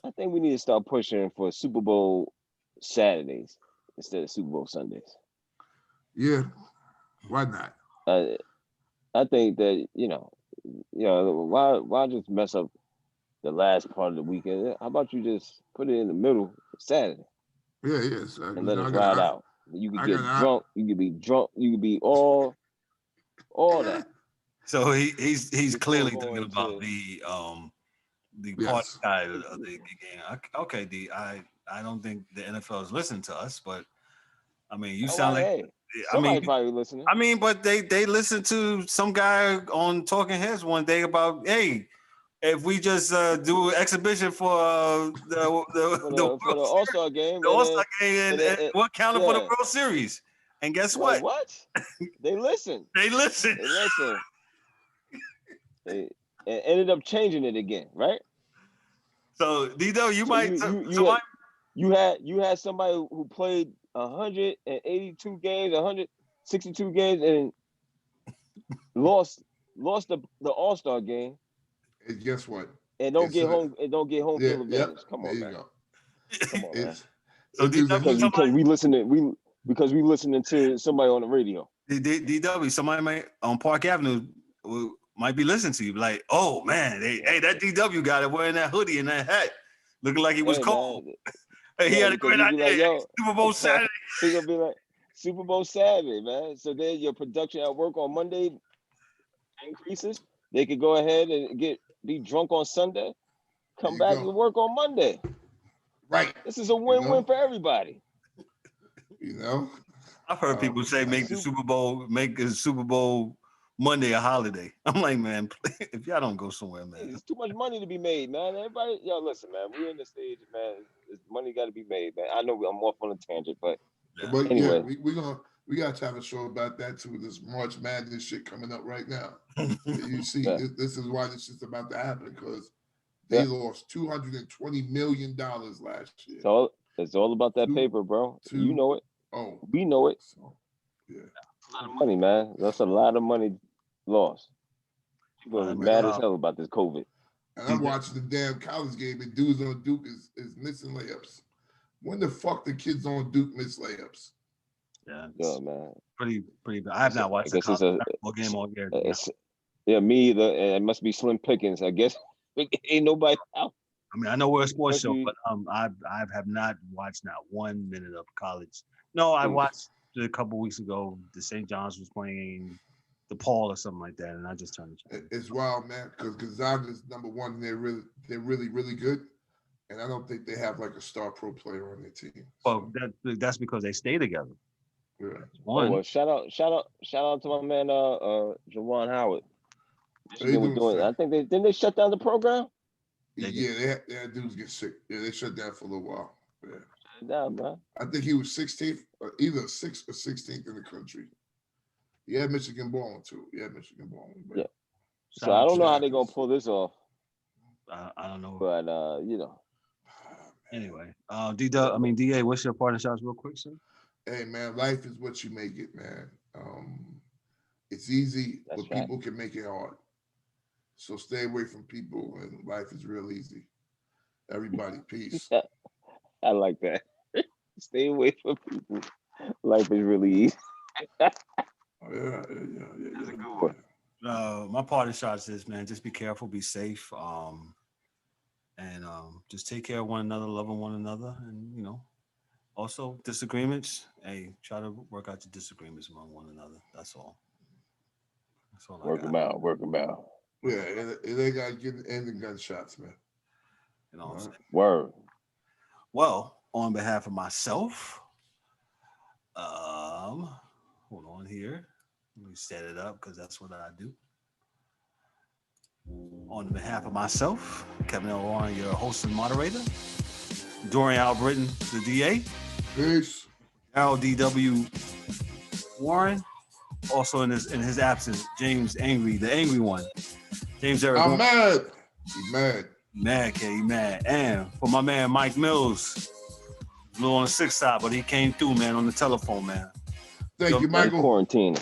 we need to start pushing for Super Bowl Saturdays instead of Super Bowl Sundays. Yeah, why not? I think that why just mess up the last part of the weekend? How about you just put it in the middle Saturday? Yeah, yes. And let it ride out. You could get drunk. You could be drunk. You could be all that. So he's clearly thinking about the part side of the game. Okay, D. I don't think the NFL is listening to us, but I mean, you sound like somebody probably listening. I mean, but they listened to some guy on Talking Heads one day about, hey, if we just do an exhibition for the All-Star game, and what counted for the World Series, and guess what? What? They listen. They listen. They ended up changing it again, right? So Dido, you had somebody who played 182 games, 162 games, and lost the All-Star game. And guess what? And don't get home field advantage. Come on, man. Come on, man. So because we listening to somebody on the radio. DW, somebody on Park Avenue might be listening to you, like, oh man, hey, that DW guy that wearing that hoodie and that hat, looking like he was cold. Hey, he had a great idea. Like, Super Bowl Saturday. He's gonna be like Super Bowl Saturday, man. So then your production at work on Monday increases. They could go ahead and be drunk on Sunday, come back and work on Monday. Right. This is a win-win for everybody. You know, I've heard people say make a Super Bowl Monday a holiday. I'm like, man, if y'all don't go somewhere, man. It's too much money to be made, man. Everybody, yo, listen, man. We're in the stage, man. Money got to be made, man. I know I'm off on a tangent, but But anyway, we got to have a show about that too. This March Madness shit coming up right now. You see, yeah. this is why this is about to happen because they lost $220 million last year. So it's all about that paper, bro. You know it. Oh, we know it. So, yeah, a lot of money, man. That's a lot of money lost. People are mad as hell about this COVID. And I'm watching the damn college game, and dudes on Duke is missing layups. When the fuck the kids on Duke miss layups? Yeah, man. Pretty bad. I have not watched the college basketball game all year. Yeah, me either. And it must be slim pickings. I guess ain't nobody out. I mean, I know we're a sports show, but I have not watched not 1 minute of college. No, I watched a couple weeks ago. The St. John's was playing DePaul or something like that, and I just turned the channel. It's wild, man, because Gonzaga is number one. And they're really good, and I don't think they have like a star pro player on their team. Well, that's because they stay together. Yeah. Oh, well, shout out to my man Jawan Howard. Michigan was doing. I think didn't they shut down the program? Yeah, they had dudes get sick. Yeah, they shut down for a little while. Yeah. Shut down, man. I think he was 16th, either 6th or 16th in the country. He had Michigan balling too. Yeah. So I don't know how they're gonna pull this off. I don't know. But you know. Anyway, DA, what's your parting shots real quick, sir? Hey man, life is what you make it, man. It's easy, but people can make it hard. So stay away from people, and life is real easy. Everybody, peace. I like that. Stay away from people. Life is really easy. Yeah. That's a good one. My parting shots is, man, just be careful, be safe, and just take care of one another, loving one another, and also disagreements. Hey, try to work out your disagreements among one another. That's all. Work them out. Yeah, it ain't got to get ending gunshots, man. You know what I'm saying? Word. Well, on behalf of myself, hold on here. Let me set it up because that's what I do. On behalf of myself, Kevin L. Warren, your host and moderator, Dorian Albritton, the DA. Peace. Harold D.W. Warren. Also in his absence, James the angry one. James Eric. I'm mad. He's mad. He mad. And for my man Mike Mills, a little on the 6th side, but he came through, man, on the telephone, man. Thank you, Michael. Quarantine.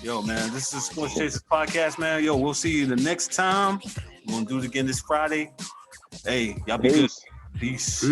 Yo, man, this is Sports Chasers Podcast, man. Yo, we'll see you the next time. We're gonna do it again this Friday. Hey, y'all be good. Peace.